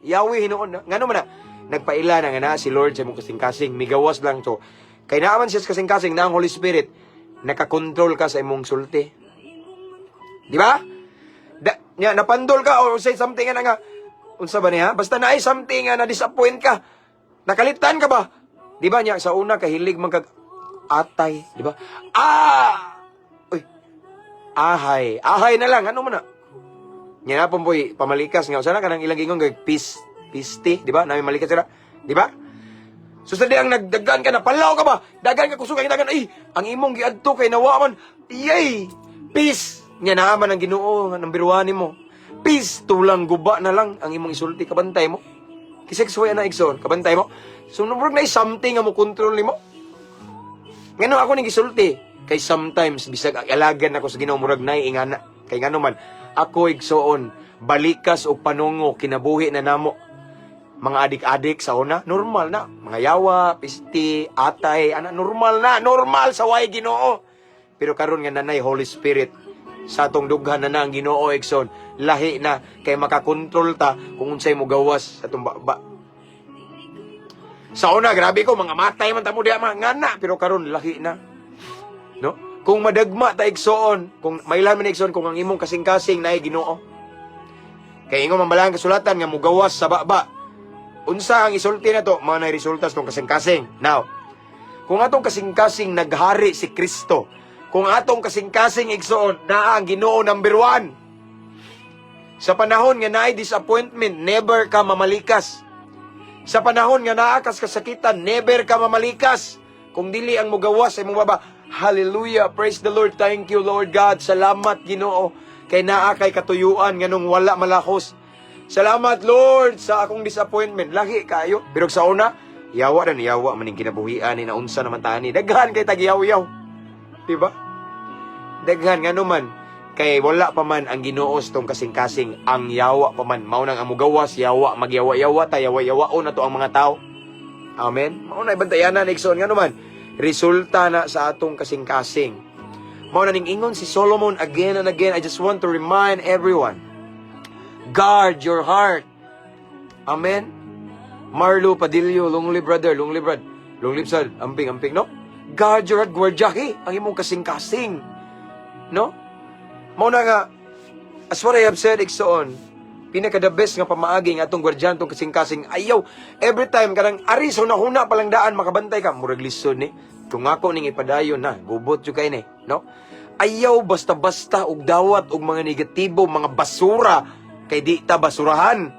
Yahweh hinoon na. Nga naman na, nagpaila na nga na si Lord sa mong kasing-kasing. Migawas lang to. Kaya naaman siya sa kasing-kasing na ang Holy Spirit, nakakontrol ka sa imong sulti. Di ba? Napandol ka or say something nga, unsa ba niya? Basta na ay something nga na-disappoint ka. Nakalitan ka ba? Di ba niya? Sa una, kahilig atay. Di ba? Ahay na lang. Ano mo na? Nga na po boy, pamalikas nga. Sana ka nang ilang ingon kay pisti, di ba? Namin malikas sila. Di ba? So sa ang nagdagan ka na, palaw ka ba? Dagan ka kusog, dagan, ang imong giadto kay nawaman. Yay! Peace! Nga naaman ang Ginoo, number 1 mo. Peace! Tulang guba na lang ang imong isulti. Kabantay mo. Kiseksway na igsoon. Kabantay mo. So number na something nga mo control ni mo. Ngano ako ning gisulti? Kay sometimes, bisag alagan ako sa Ginoo, murag na ingana. Kay ngano man, ako igsoon, balikas o panungo, kinabuhi na namo. Mga adik-adik sa una, normal na. Mga yawa, pisti, atay, normal sa way Ginoo. Pero karon nga nanay Holy Spirit, sa atong dughan na ang Ginoo igsoon, lahi na, kay makakontrol ta kung unsay mo gawas sa atong baba. Sa una, grabe ko, mga matay man tamo diya, mga ngana, pero karon lahi na. No? Kung madagma ta igsoon, kung mailan man igsoon kung ang imong kasing-kasing naay Ginoo. Kay ingon man Balang Kasulatan nga mugawas sa baba. Unsa ang isulti na to? Mga nay resultas tong kasing-kasing. Now, kung atong kasing-kasing naghari si Kristo, kung atong kasing-kasing igsoon na ang Ginoo number 1. Sa panahon nga naay disappointment, never ka mamalikas. Sa panahon nga naa kas kasakitan, never ka mamalikas. Kung dili ang mugawas sa imong baba, hallelujah, praise the Lord, thank you Lord God, salamat Ginoo, kay naa kay katuyuan nganong wala malahos. Salamat Lord sa akong disappointment, lagi kayo. Pero sa una, yawa maning kinabuhian ni naunsa naman tani. Daghan kay tagyaw-yaw. Diba? Daghan nga naman, kay wala pa man ang Ginoo tong kasing-kasing, ang yawa pa man. Mao nang amugawas, yawa, magyawa-yawa, tayawa-yawaon na to ang mga tao. Amen? Mao na ibantayanan, Nixon, nga naman. Resulta na sa atong kasing-kasing. Mao na ning ingon si Solomon again and again. I just want to remind everyone, guard your heart. Amen? Marlo Padillo, long live brother, long live sad, amping, no? Guard your heart, gwardiyahi ang imong kasing-kasing. No? Mao na nga, As what I have said, igsoon, pinaka-the best nga pamaagi nga atong gwardiyan tong kasing-kasing ayaw. Every time, kanang aris, huna-huna palang daan, makabantay ka. Murag lisod ni. Kung ako ning ipadayon na, gubot yung kayo ni. No? Ayaw basta-basta og dawat og mga negatibo, mga basura, kay di ta basurahan.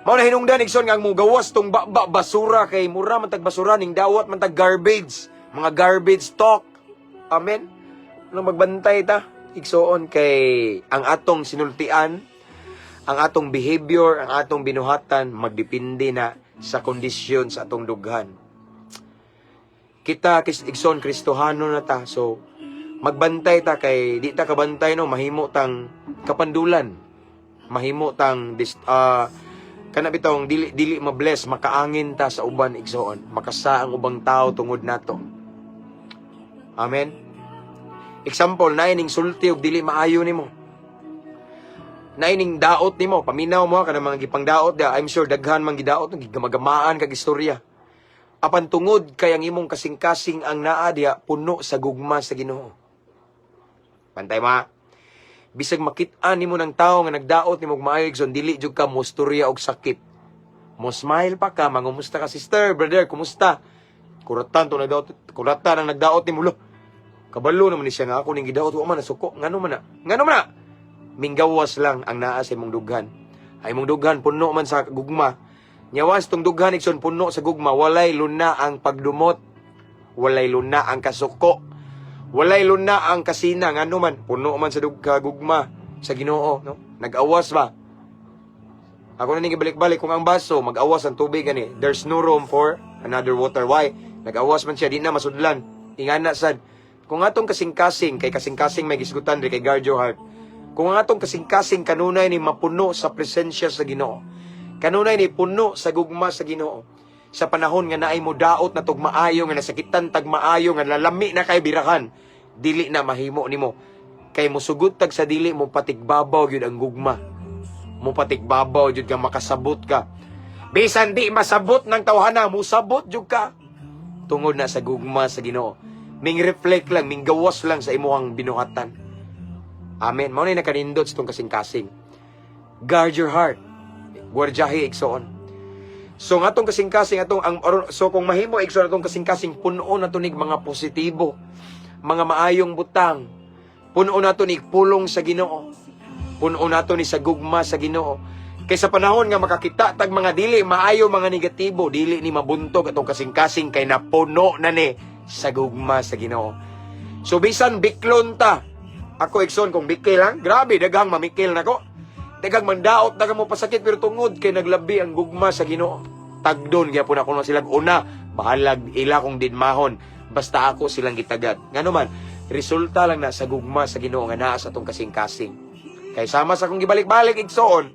Mao na hinungdan igsoon nga mo gawas tong basura kay mura man tag basura ning dawat man tag garbage, mga garbage talk. Amen. Ano magbantay ta igsoon kay ang atong sinultian, ang atong behavior, ang atong binuhatan magdepende na sa kondisyon sa atong dughan. Kita igsoon Kristohano na ta, so magbantay ta kay di ta kabantay no mahimo tang kapandulan, mahimo tang kana bitong dili mabless, makaangin ta sa uban igsoon, makasa ang ubang tao tungod nato. Amen. Example, naining sulti og dili maayo nimo. Naining daot nimo, paminaw mo kana mga gipang daot da, I'm sure daghan man gidaot gigamagaan kag istorya. Apan tungod kay ang imong kasing-kasing ang naa diha puno sa gugma sa Ginoo. Pantay ma. Bisag makit-an nimo ng tao nga nagdaot nimo og maayo igsoon, dili jud ka mo storya og sakit. Mo smile pa ka, mangumusta ka sister, brother, kumusta? Kuratan to nagdaot, kuratan ang nagdaot nimo lo. Kabalo naman ni siya nga ako ning gidaot wa man nasuko. Ngano man na? Ngano man na? Minggawas lang ang naa sa imong dughan. Ay imong dughan puno man sa gugma. Nyawas tong dughan igsoon puno sa gugma, walay luna ang pagdumot. Walay luna ang kasuko. Walay luna ang kasina, ngano man, puno man sa gugma sa Ginoo, no? Nag-awas ba? Ako na ning ibalik-balik kung ang baso mag-awas ang tubig ani, there's no room for another water. Why? Nag-awas man siya, di na masudlan. Ingana sad. Kung atong kasing-kasing, kay kasing-kasing may gisgutan ri kay guard your heart. Kung atong kasing-kasing kanunay ni mapuno sa presensya sa Ginoo. Kanunay ni puno sa gugma sa Ginoo. Sa panahon nga naay mo daot na tug maayo nga nasakitan tag maayo nga lalami na kay birahan, dili na mahimo nimo kay musugod tag sa dili mo patigbabaw gyud ang gugma, mo patigbabaw gyud ka makasabot ka, bisan di masabot ng tawhana mo sabot gyud ka tungod na sa gugma sa Ginoo. Ming reflect lang, ming gawas lang sa imuhang binuhatan. Amen. Mao ni nakanindot sa tong kasing-kasing. Guard your heart, gwardyahi igsoon. So nga atong kasing-kasing so kung mahimo igsoon atong kasing-kasing puno na tunig mga positibo, mga maayong butang, puno na tunig pulong sa Ginoo, puno na tunig sa gugma sa Ginoo. Kay sa panahon nga makakita tag mga dili maayo, mga negatibo, dili ni mabuntog atong kasing-kasing kay napuno na ni sa gugma sa Ginoo. So bisan biklon ta, ako igsoon kung bikil lang, grabe daghang mamikil nako. Daghang mandaot, daghang mo pasakit, pero tungod kay naglabi ang gugma sa Ginoo. Tagdon gyapon ako na silang una, bahalag ila kong dinmahon, basta ako silang gitagad. Ngano man, resulta lang na sa gugma sa Ginoo nga naa sa atong kasing-kasing. Kay sama sa akong gibalik-balik igsoon,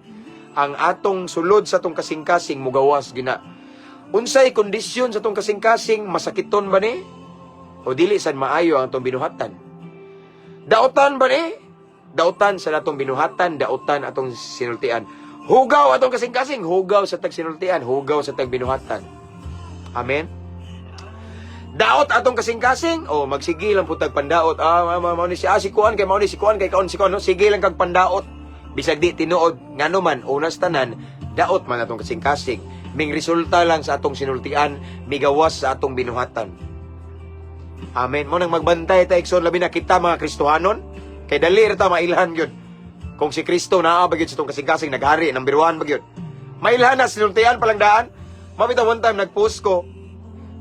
ang atong sulod sa atong kasing-kasing mugawas gina. Unsay kondisyon sa atong kasing-kasing, masakiton ba ni? O dili sad maayo ang atong binuhatan? Daotan ba ni? Dautan sa atong binuhatan, dautan atong sinultian. Hugaw atong kasing-kasing, hugaw sa tag sinultian, hugaw sa tag binuhatan. Amen. Daot atong kasing-kasing, magsige lang pud tag pandaot. Mao ni si sikuan kay mao ni sikuan kay kaon sikuan, no? Sige lang kag pandaot. Bisag di tinuod, ngano man unas tanan, daot man atong kasing-kasing. Ming resulta lang sa atong sinultian, migawas sa atong binuhatan. Amen. Mo nang magbantay ta igsoon labi na kita mga Kristohanon. Kay dali rata mailhan gyud. Kung si Kristo naa ba gyud sa tong kasing-kasing naghari, number 1 ba gyud. Mailhan na sinultian palang daan. Mabitaw one time nagpost ko.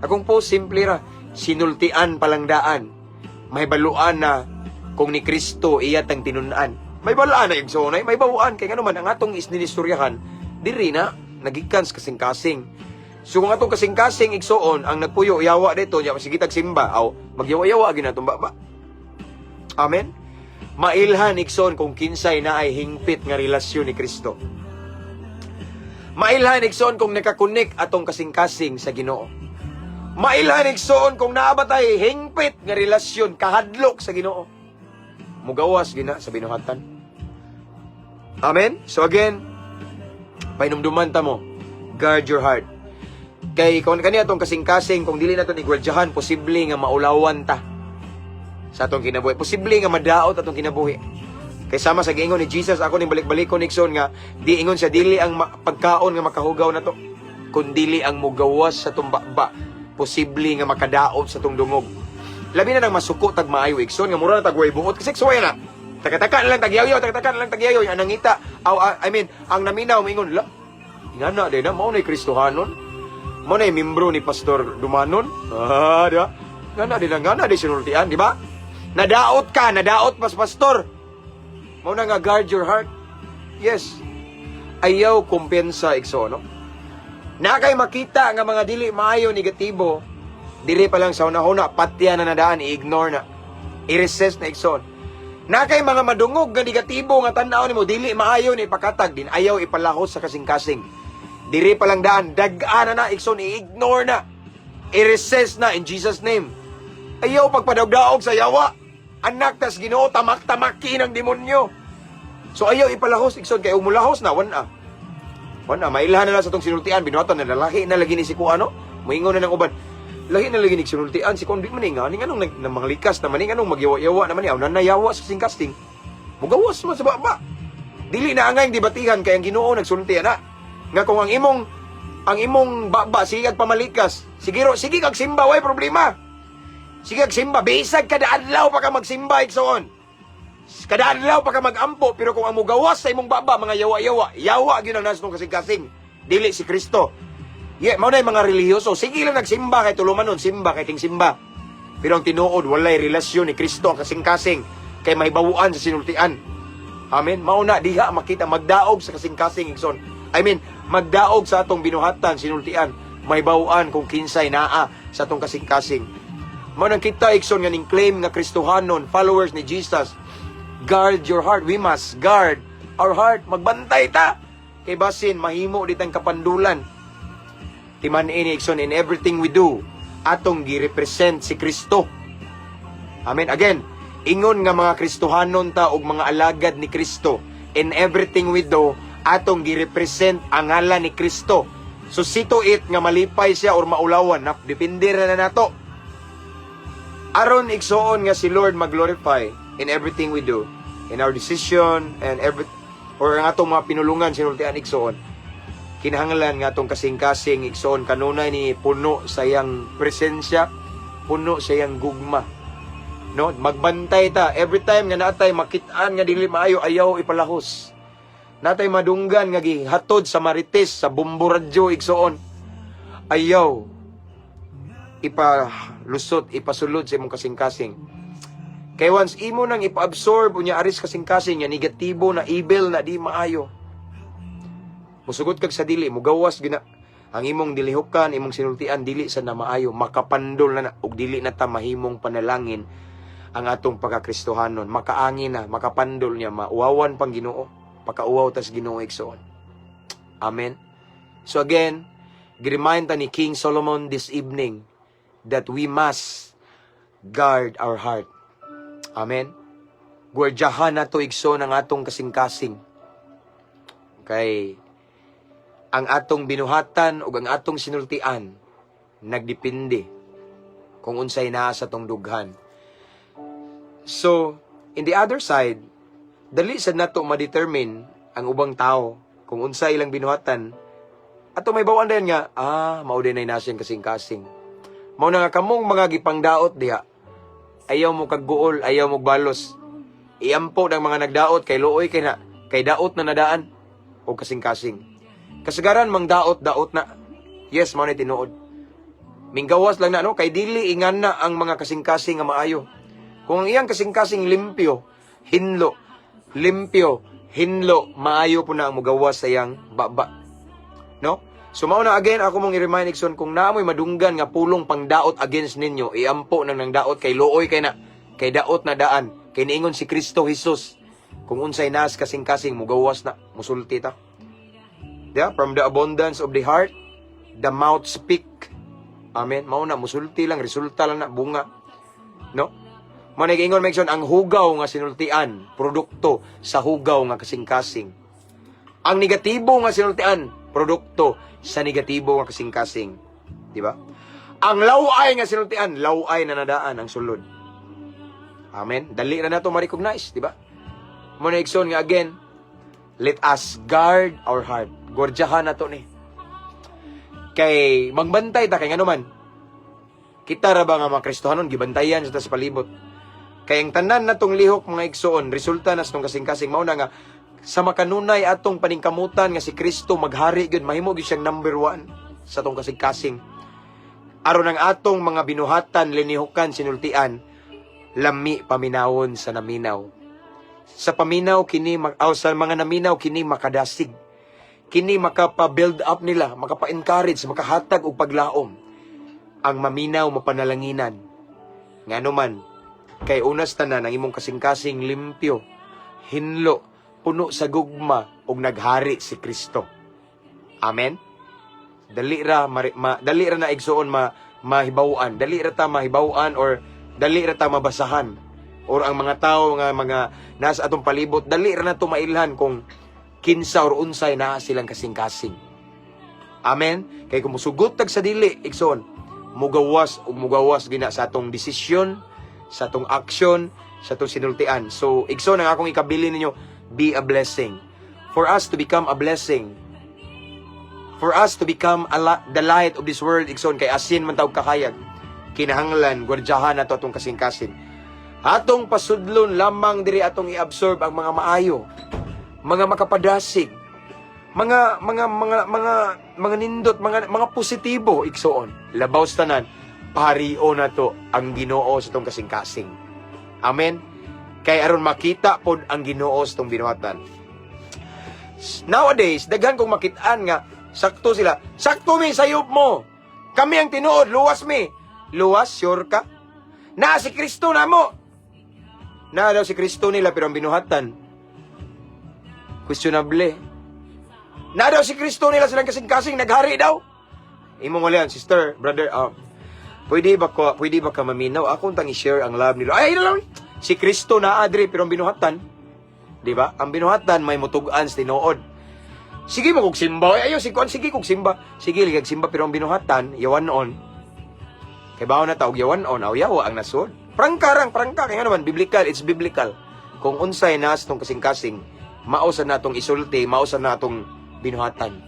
Akong post simple ra, sinultian palang daan. May baluan na kung ni Kristo iya tang tinunan. May baluan na igsoon ay may bawaan kay ngano man ang atong isninistoryahan diri na nagikan sa kasing-kasing. So kung atong kasing-kasing igsoon ang nagpuyo yawa dito nya sige tag simba, magyawa-yawa ginatong baba. Amen. Mailhan igsoon kung kinsay na ay hingpit nga relasyon ni Kristo. Mailhan igsoon kung nakakunik atong kasing-kasing sa Ginoo. Mailhan igsoon kung naabatay hingpit nga relasyon, kahadlok sa Ginoo. Mugawas gina sa binuhatan. Amen. So again, painumduman ta mo, guard your heart. Kay kung kaniya atong kasing-kasing kung dili naton igwardyahan, posible nga maulawan ta sa atong kinabuhi. Posible nga madaot atong kinabuhi. Kay sama sa giingon ni Jesus, ako ning balik-balikon Ikson nga di ingon siya dili ang pagkaon nga makahugaw na to, kundili ang mugawas sa tumbaba, posible nga makadaot sa tong dungog. Labi na nang masuko tag maayo Ikson nga mura na tagway buot kasi suway na. Taka-taka na lang tagyaw, taka-taka na lang tagyaw. Ang nangita, ang naminaw mingon, la, ingana din na mao na Kristohanon. Mao na membro ni Pastor Dumanon. Da. Ngana di sinultian, di ba? Nadaot ka, nadaot pastor. Mao na nga guard your heart. Yes. Ayaw kumpensa Ikson, no? Na kay makita nga mga dili maayo negatibo, dili pa lang sa una-una patya na nadaan, i-ignore na. I-resist na Ikson. Na kay mga madungog nga negatibo nga tan-aw nimo dili maayo ni ipakatag din ayaw ipalahos sa kasing-kasing. Diri pa lang daan dag-ana na Ikson, i-ignore na. I-resist na in Jesus name. Ayaw pagpadagdaog sa yawa. Anak tas Ginoo tamak-tamaki ng demonyo. So ayaw ipalahos Ikson kay umulahos na wana. Mailhan na lang sa tong sinultian binuhaton na lalaki na lagi ni si kuano. Moingon na ng uban. Lahi na lagi ni sinultian si kundi man nga ning anong mga likas na maning anong magyawa-yawa naman niya nayawa sa singkasting. Mugawas man sa baba. Dili na angay debatihan kay ang Ginoo nagsulti na. Nga kung ang imong baba sige kag pamalikas. Sige kag simba way problema. Sige kag simba bisag kada adlaw pa ka magsimba Ikson. Kada adlaw pa ka magampo pero kung ang mugawas sa imong baba mga yawa gyud ang nasong kasing-kasing. Dili si Kristo. Mao na mga relihiyoso. Sige lang nagsimba kay tulumanon, simba kay ting simba. Pero ang tinuod walay relasyon ni Kristo ang kasing-kasing kay mahibawuan sa sinultian. Amen. Mao na diha makita magdaog sa kasing-kasing Ikson. Magdaog sa atong binuhatan sinultian, mahibawuan kung kinsay naa sa atong kasing-kasing. Mao nang kita Ikson nga ning claim nga Kristohanon, followers ni Jesus. Guard your heart. We must guard our heart. Magbantay ta kay basin mahimo ditang kapandulan. Timan ini Ikson in everything we do atong gi-represent si Kristo. Amen. Again, ingon nga mga Kristohanon ta og mga alagad ni Kristo. In everything we do atong gi-represent ang ngalan ni Kristo. So sito it nga malipay siya or maulawan, depende ra na nato. Aron igsoon nga si Lord mag-glorify in everything we do, in our decision and or ang atong mga pinulungan sinultian igsoon. Kinahanglan nga atong kasing-kasing Ikson kanunay ni puno sa iyang presensya, puno sa iyang gugma. No, magbantay ta every time nga natay makit-an nga dili maayo ayaw ipalahos. Natay madunggan nga gihatod sa marites sa bumbo radyo Ikson. Ayaw ipalusot, ipasulod sa imong kasing-kasing. Kay once imo nang ipa-absorb unya aris kasing-kasing nga negatibo na evil na di maayo. Musugot kag sa dili, mugawas gina. Ang imong dilihukan, imong sinultian, dili sa na maayo, makapandol na ug dili na ta mahimong panalangin ang atong pagkakristohanon. Makaangin na, makapandol niya, mauwawan pang Ginoo, pakauwaw tas Ginoo Ikson. Amen. So again, giremind ta ni King Solomon this evening that we must guard our heart. Amen. Guardyahan na to Ikson ang atong kasing-kasing. Kay ang atong binuhatan o ang atong sinultian nagdepende kung unsay naa sa tong dughan. So, in the other side, dali sad nato ma-determine ang ubang tao kung unsay ilang binuhatan. Ato may bawaan dayon nga, mao din ay nasiyang kasing-kasing. Mao na nga kamong mga gipangdaot diha. Ayaw mo kagguol, ayaw mo balos. Iampo ng mga nagdaot kay luoy kay daot na nadaan o kasing-kasing. Kasagaran mang daot na. Yes, mao na tinuod. Minggawas lang na kay dili ingan na ang mga kasing-kasing nga maayo. Kung ang iyang kasing-kasing limpyo, hinlo, maayo po na ang mugawas sa iyang baba. No? So mao na again ako mong i-remind Ikson kung naamoy madunggan nga pulong pangdaot against ninyo, iampo nang daot kay luoy kay daot na daan. Kay niingon si Kristo Jesus, kung unsay nas kasing-kasing mugawas na, musulti ta. Yeah, from the abundance of the heart, the mouth speak. Amen. Mao na musulti lang, resulta lang na bunga. No? Mao nag-ingon Ikson ang hugaw nga sinultian, produkto sa hugaw nga kasing-kasing. Ang negatibo nga sinultian, produkto sa negatibo nga kasing-kasing. Di ba? Ang laway nga sinultian, laway na nadaan ang sulod. Amen. Dali na nato ma-recognize, di ba? Mo na igsoon nga again, let us guard our heart. Gordyahan na to ni. Kay magbantay ta kay ngano man. Kita ra ba nga mga Kristohanon gibantayan sa palibot. Kay ang tanan natong lihok mga igsoon, resulta na sa tong kasing-kasing mao na nga sa makanunay atong paningkamutan nga si Kristo maghari gyud mahimo gyud siyang number 1 sa tong kasing-kasing. Aron ang atong mga binuhatan linihukan sinultian lami paminawon sa naminaw. Sa paminaw kini sa mga naminaw kini makadasig. Kini makapa-build up nila, makapa-encourage, makahatag og paglaom. Ang maminaw mapanalanginan. Ngano man kay unas tanan ang imong kasing-kasing limpyo, hinlo, puno sa gugma ug naghari si Kristo. Amen. Dali ra na igsuon mahibaw-an. Dali ra ta mahibaw-an or dali ra ta mabasahan. Or ang mga tao nga mga nasa atong palibot, dali ra na to mailhan kung kinsa or unsay na silang kasing-kasing. Amen. Kay kung musugot tag sa dili, igsoon, mugawas gina sa atong desisyon, sa atong action, sa atong sinultian. So, igsoon ang akong ikabili ninyo, be a blessing. For us to become a blessing, for us to become the light of this world, igsoon, kay asin man tawag kakayag, kinahanglan, gwardyahan na to atong kasing-kasing. Atong pasudlon lamang diri atong i-absorb ang mga maayo, mga makapadasig, mga nindot, mga positibo igsoon. Labaw sa tanan, pariyo na to ang Ginoo sa tong kasing-kasing. Amen. Kay aron makita pod ang Ginoo sa tong binuhatan. Nowadays, daghan kong makitaan nga sakto sila. Sakto mi sayop mo. Kami ang tinuod, luwas mi. Luwas, sure ka? Na si Kristo na mo. Na daw si Kristo nila pero ang binuhatan questionable. Na daw si Kristo nila silang kasing-kasing naghari daw. Imong wala sister, brother, pwede ba ka maminaw? Ako tang i-share ang love nila. Ay, lang. Si Kristo na adri pero ang binuhatan, di ba? Ang binuhatan may mutugan sa tinuod. Sige mo kog simba. Ayo sige kog simba. Sige ligag simba pero ang binuhatan yawan on. Kay bawo na taog yawan on, yawa ang nasod. Prangka kay nga naman biblical, it's biblical. Kung unsay nas tong kasing-kasing, mao sa natong isulti, mao sa natong binuhatan.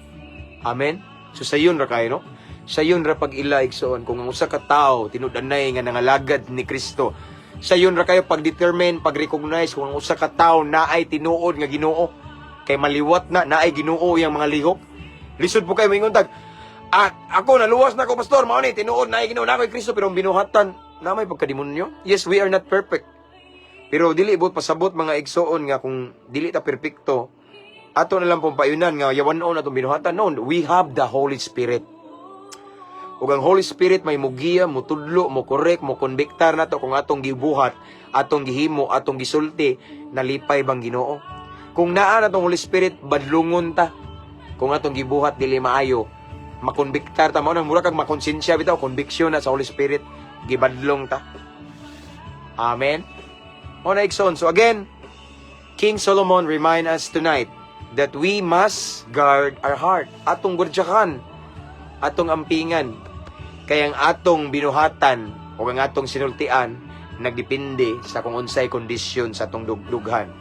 Amen. So sayon ra kayo, no? Sayon ra pag-ila igsoon kung ang usa ka tawo tinud-anay nga nangalagad ni Kristo. Sayon ra kayo pag-determine, pag-recognize kung ang usa ka tawo naay tinuod nga Ginoo. Kay maliwat na naay Ginoo yang mga lihok. Lisod po kayo moingon tag, ako naluwas na ko pastor, mao ni tinuod naay Ginoo na ko'y Kristo pero ang binuhatan na may pagkadimonyo. Yes, we are not perfect. Pero dili bot pasabot mga igsoon nga kung dili ta perpekto, ato na lang pong payunan nga yawanon atong binuhatan. No, we have the Holy Spirit. Ug ang Holy Spirit may mugiya, mutudlo, mo correct, mo konbiktar nato kung atong gibuhat, atong gihimo, atong gisulti, nalipay bang Ginoo. Kung naa natong Holy Spirit, badlungon ta. Kung atong gibuhat dili maayo, makonbiktar ta mo nang mura kag makonsensya bitaw, conviction na sa Holy Spirit, gibadlong ta. Amen. O na igsoon. So again, King Solomon remind us tonight that we must guard our heart. Atong gurdyakan, atong ampingan. Kaya ang atong binuhatan o ang atong sinultian nagdepende sa kung unsay kondisyon sa atong dugdughan.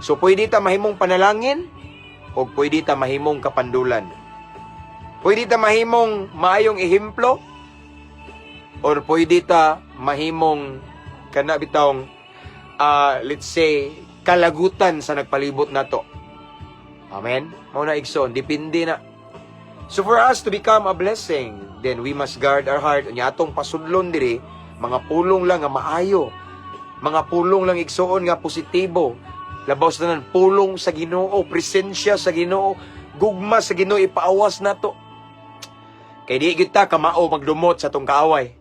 So pwede ta mahimong panalangin o pwede ta mahimong kapandulan. Pwede ta mahimong maayong ehemplo or pwede ta mahimong kana bitawng let's say kalagutan sa nagpalibot nato. Amen. Mao na igsoon, depende na. So for us to become a blessing, then we must guard our heart. Unya atong pasudlon diri, mga pulong lang nga maayo. Mga pulong lang igsoon nga positibo. Labaw sa tanan pulong sa Ginoo, presensya sa Ginoo, gugma sa Ginoo ipaawas nato. Kay di kita kamao magdumot sa tong kaaway.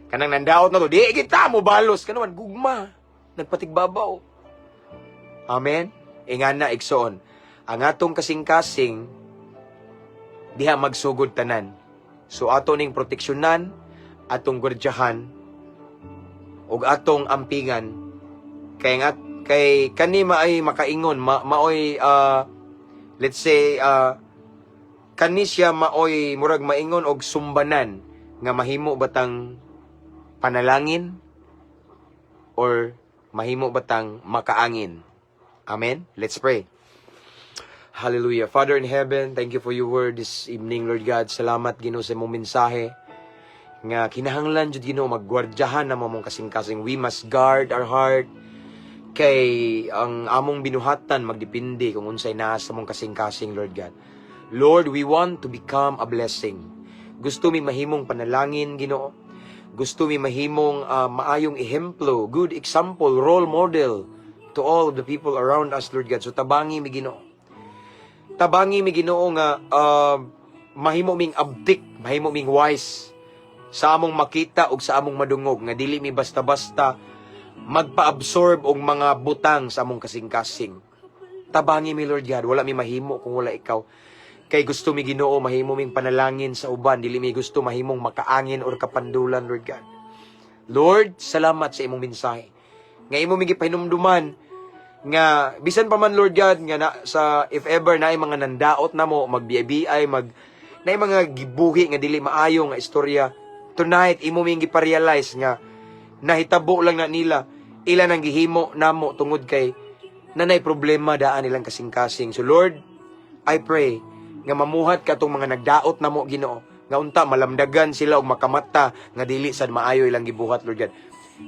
Kanang nandaot na to, di kita mo balos kanuman gugma, nagpatigbabaw. Amen. Ingana igsoon, ang atong kasing-kasing diha magsugod tanan. So ato ning proteksyonan, atong gurdyahan ug atong ampingan kay kani maay makaingon maoy let's say kani siya maoy murag maingon og sumbanan nga mahimo batang panalangin or mahimo batang makaangin. Amen. Let's pray. Hallelujah. Father in heaven, thank you for your word this evening, Lord God. Salamat, Ginoo, sa imong mensahe. Nga kinahanglan jud Ginoo maggwardyahan na mamong kasing-kasing. We must guard our heart kay ang among binuhatan magdepende kung unsay naa sa mong kasing-kasing, Lord God. Lord, we want to become a blessing. Gusto mi mahimong panalangin, Ginoo. Gusto mi mahimong maayong ehemplo, good example, role model to all of the people around us, Lord God. So tabangi mi Ginoo. Tabangi mi Ginoo nga mahimo ming abdik, mahimo ming wise sa among makita ug sa among madungog nga dili mi basta-basta magpa-absorb og mga butang sa among kasing-kasing. Tabangi mi Lord God, wala mi mahimo kung wala ikaw. Kay gusto mi Ginoo mahimo ming panalangin sa uban, dili mi gusto mahimong makaangin or kapandulan, Lord God. Lord, salamat sa imong mensahe. Nga imo mi gipahinumduman nga bisan pa man, Lord God, nga sa if ever na mga nandaot na mo magbiay-biay na mga gibuhi nga dili maayo nga istorya, tonight imo mi gipa-realize nga nahitabo lang na nila ilan ang gihimo namo tungod kay nanay problema daan nilang kasing-kasing. So Lord, I pray nga mamuhat ka tong mga nagdaot namo Ginoo, nga unta malamdagan sila og makamata nga dili sad maayo ilang gibuhat, Lord God.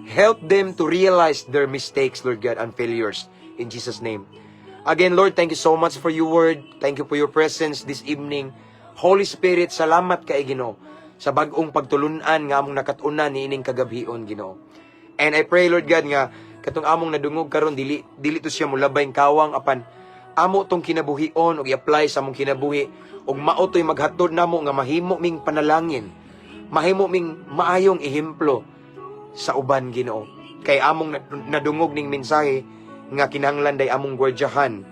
Help them to realize their mistakes, Lord God, and failures. In Jesus' name. Again, Lord, thank you so much for your word. Thank you for your presence this evening. Holy Spirit, salamat kay Ginoo sa bag-ong pagtulunan nga among nakatuna niining kagabhion, Ginoo. And I pray, Lord God, nga katong among nadungog karon dili to siya mulabayng kawang apan amo tong kinabuhion og i-apply sa among kinabuhi og mao toy maghatod namo nga mahimo ming panalangin, mahimo ming maayong ehemplo sa uban, Ginoo. Kay among nadungog ning mensahe nga kinahanglan day among gwardyahan,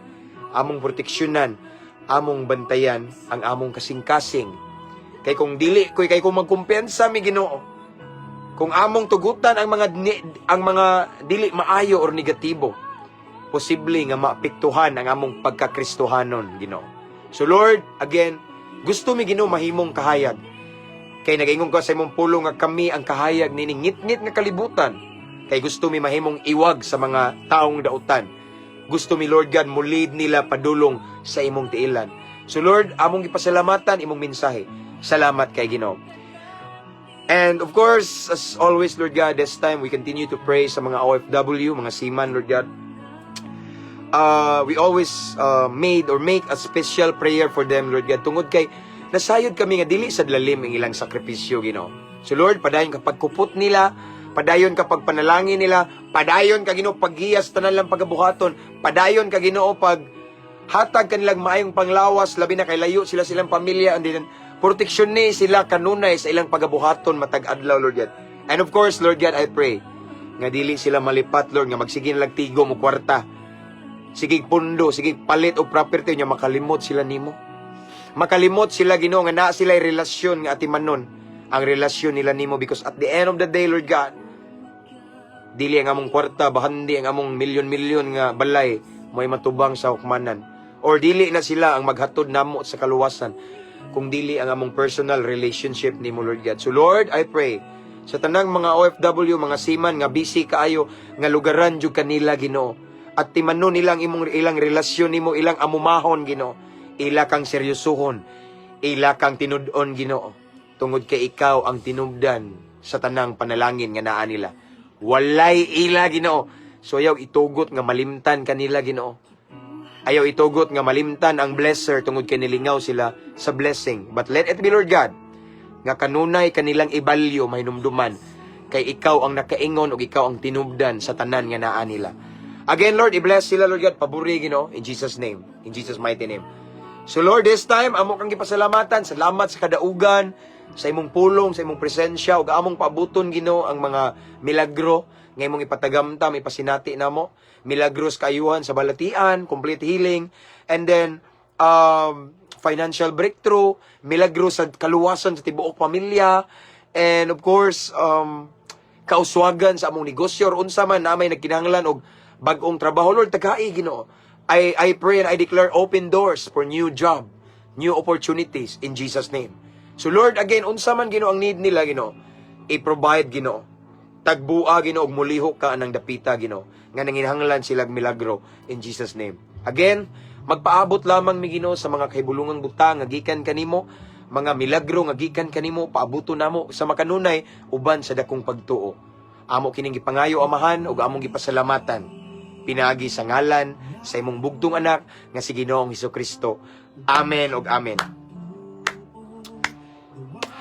among proteksyonan, among bantayan ang among kasing-kasing. Kay kung magkumpensa mi Ginoo, kung among tugutan ang mga dili maayo or negatibo, posible nga maapektuhan ang among pagkakristohanon, Ginoo. So Lord, again, gusto mi Ginoo mahimong kahayag. Kay nagaingon ko sa imong pulong nga kami ang kahayag nining ngit-ngit nga kalibutan. Kay gusto mi mahimong iwag sa mga taong dautan. Gusto mi, Lord God, mo lead nila padulong sa imong tiilan. So Lord, among gipasalamatan imong mensahe. Salamat kay Ginoo. And of course, as always, Lord God, this time we continue to pray sa mga OFW, mga seaman, Lord God. We always make a special prayer for them, Lord God. Tungod kay nasayod kami nga dili sad lalim ang ilang sakripisyo, Ginoo. So Lord, padayon kapag kupot nila, padayon kapag panalangin nila, padayon ka Ginoo paghiyas tanan lang pagabuhaton, padayon ka Ginoo pag hatag kanilang maayong panglawas, labi na kay layo silang pamilya, and then proteksyon ni sila kanunay sa ilang pagabuhaton matag adlaw, Lord God. And of course, Lord God, I pray nga dili sila malipat, Lord, nga magsige na lang tigo mo kwarta, sigig pundo, sigig palit o property nya, makalimot sila nimo. Makalimot sila Ginoo nga naa sila relasyon nga atimanon ang relasyon nila nimo, because at the end of the day, Lord God, dili ang among kwarta, bahandi ang among milyon-milyon nga balay mo'y matubang sa hukmanan. Or dili na sila ang maghatod namo sa kaluwasan, kung dili ang among personal relationship nimo, Lord God. So Lord, I pray sa tanang mga OFW, mga seaman nga busy kaayo nga lugaran jud kanila, Ginoo. At timanon nilang ilang relasyon nimo, ilang amumahon, Ginoo. Ila kang seryosohon, ila kang tinud-on, Ginoo. Tungod kay ikaw ang tinubdan sa tanang panalangin nga naa nila. Walay ila, Ginoo. So ayaw itugot nga malimtan kanila, Ginoo. Ayaw itugot nga malimtan ang blesser tungod kay nilingaw sila sa blessing. But let it be, Lord God, nga kanunay kanilang ibalyo mahinumduman kay ikaw ang nakaingon ug ikaw ang tinubdan sa tanan nga naa nila. Again, Lord, i-bless sila, Lord God, paburi, Ginoo, in Jesus' name, in Jesus' mighty name. So Lord, this time amo kang gipasalamatan, salamat sa kadaugan, sa imong pulong, sa imong presensya, ug among paabuton, Ginoo, ang mga milagro nga imong ipatagamtam, ipasinati namo, milagros kaayuhan sa balatian, complete healing, and then financial breakthrough, milagros sa kaluwasan sa tibuok pamilya, and of course kauswagan sa among negosyo or unsa man na may nagkinahanglan og bag-ong trabaho. Lord, tagai, Ginoo. I pray and I declare open doors for new job, new opportunities in Jesus' name. So Lord, again, unsa man Ginoo ang need nila, Ginoo, i-provide, Ginoo. tagbua Ginoo og mulihok ka anang dapita Ginoo nga nanginahanglan silang milagro in Jesus name. Again, magpaabot lamang mi Ginoo sa mga kahibulungang butang nga gikan kanimo, mga milagro nga gikan kanimo, paabuto namo sa makanunay uban sa dakong pagtuo. Amo kining gipangayo Amahan ug among gipasalamatan pinaagi sa ngalan sa imong bugtong anak nga si Ginoong Hesukristo. Amen ug amen.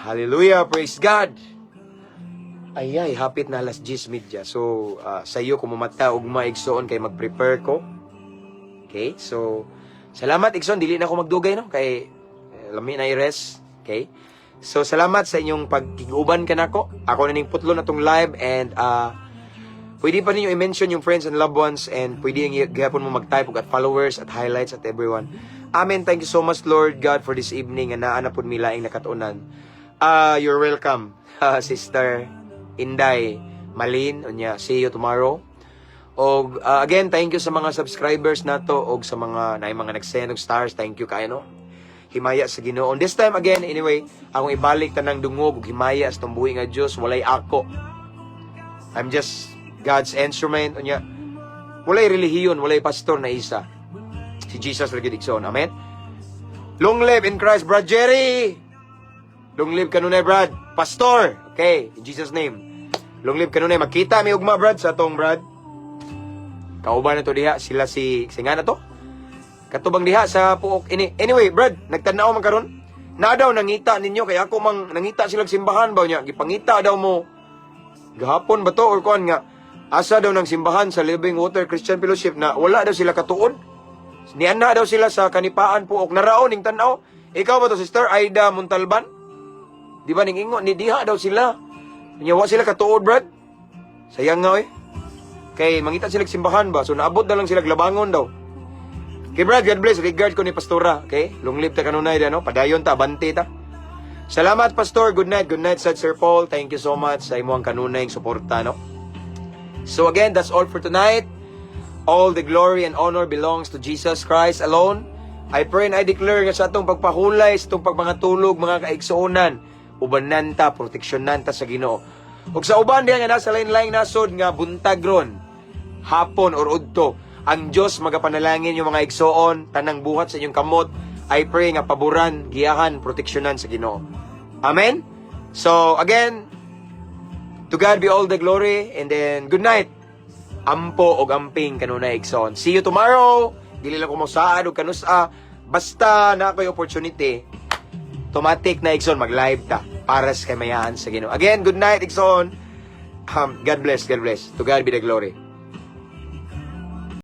Hallelujah, praise God. Ay, hapit na alas 10:30. So, sa iyo kung mamata og maigsoon kay mag-prepare ko. Okay? So, salamat Igsoon, dili na ako magdugay no kay lami na i-rest. Okay? So, salamat sa inyong pagkiguban kanako. Ako na ning putlo na tong live and pwede pa ninyo i-mention yung friends and loved ones and pwede yung gihapon mo mag-type at followers at highlights at everyone. Amen. Thank you so much, Lord God, for this evening and naa na pud mi laing nakatunan. You're welcome, Sister Inday Malin. Unya, see you tomorrow. Og again, thank you sa mga subscribers nato og sa mga nagsend og stars. Thank you kayo no. Himaya sa Ginoo. This time again, anyway, akong ibalik tanang dungog ug himaya sa tumbuhi nga Dios, walay ako. I'm just God's instrument. Unya, walay relihiyon, walay pastor na isa. Si Jesus Regidikson. Amen. Long live in Christ, Brad Jerry. Long live kanunay, Brad. Pastor. Okay, in Jesus name. Long live kanunay. Magkita mi ugma, Brad, sa atong Brad. Kauban na to diha. Sila si nga na to. Katubang diha sa puok. Anyway, Brad, nagtanaw man karon. Na daw nangita ninyo. Kaya ako mang nangita silang simbahan ba niya. Gipangita daw mo. Gahapon ba to? Or kuan nga. Asa daw ng simbahan sa Living Water Christian Fellowship na wala daw sila katuon. Niana daw sila sa kanipaan puok. Naraon ning tanaw. Ikaw ba to, Sister Aida Montalban? Di ba ning ingon ni diha daw sila. Nyawa sila katuod, Brad. Sayang nga eh. Kay mangita sila simbahan ba? So naabot na lang sila glabangon daw. Kay Brad, God bless. Regard ko ni Pastora. Okay? Long live ta kanunay da, no? Padayon ta, abante ta. Salamat, Pastor. Good night. Good night, Sir Paul. Thank you so much sa imong kanunay suporta, no? So again, that's all for tonight. All the glory and honor belongs to Jesus Christ alone. I pray and I declare nga sa atong pagpahulay, sa atong pagpangatulog, mga kaigsuonan, ubanan ta, proteksyonan ta sa Ginoo. Ug sa uban diha nga nasa lain-laing nasod nga buntag ron, hapon or udto, ang Dios magapanalangin yung mga igsoon, tanang buhat sa inyong kamot. I pray nga paboran, giyahan, proteksyonan sa Ginoo. Amen. So again, to God be all the glory and then good night. Ampo og amping kanunay igsoon. See you tomorrow. Dili lang ko mo saad og kanusa. Basta na ko'y opportunity, automatic na igsoon mag-live ta para sa kamayan sa Ginoo. Again, good night igsoon. God bless, God bless. To God be the glory.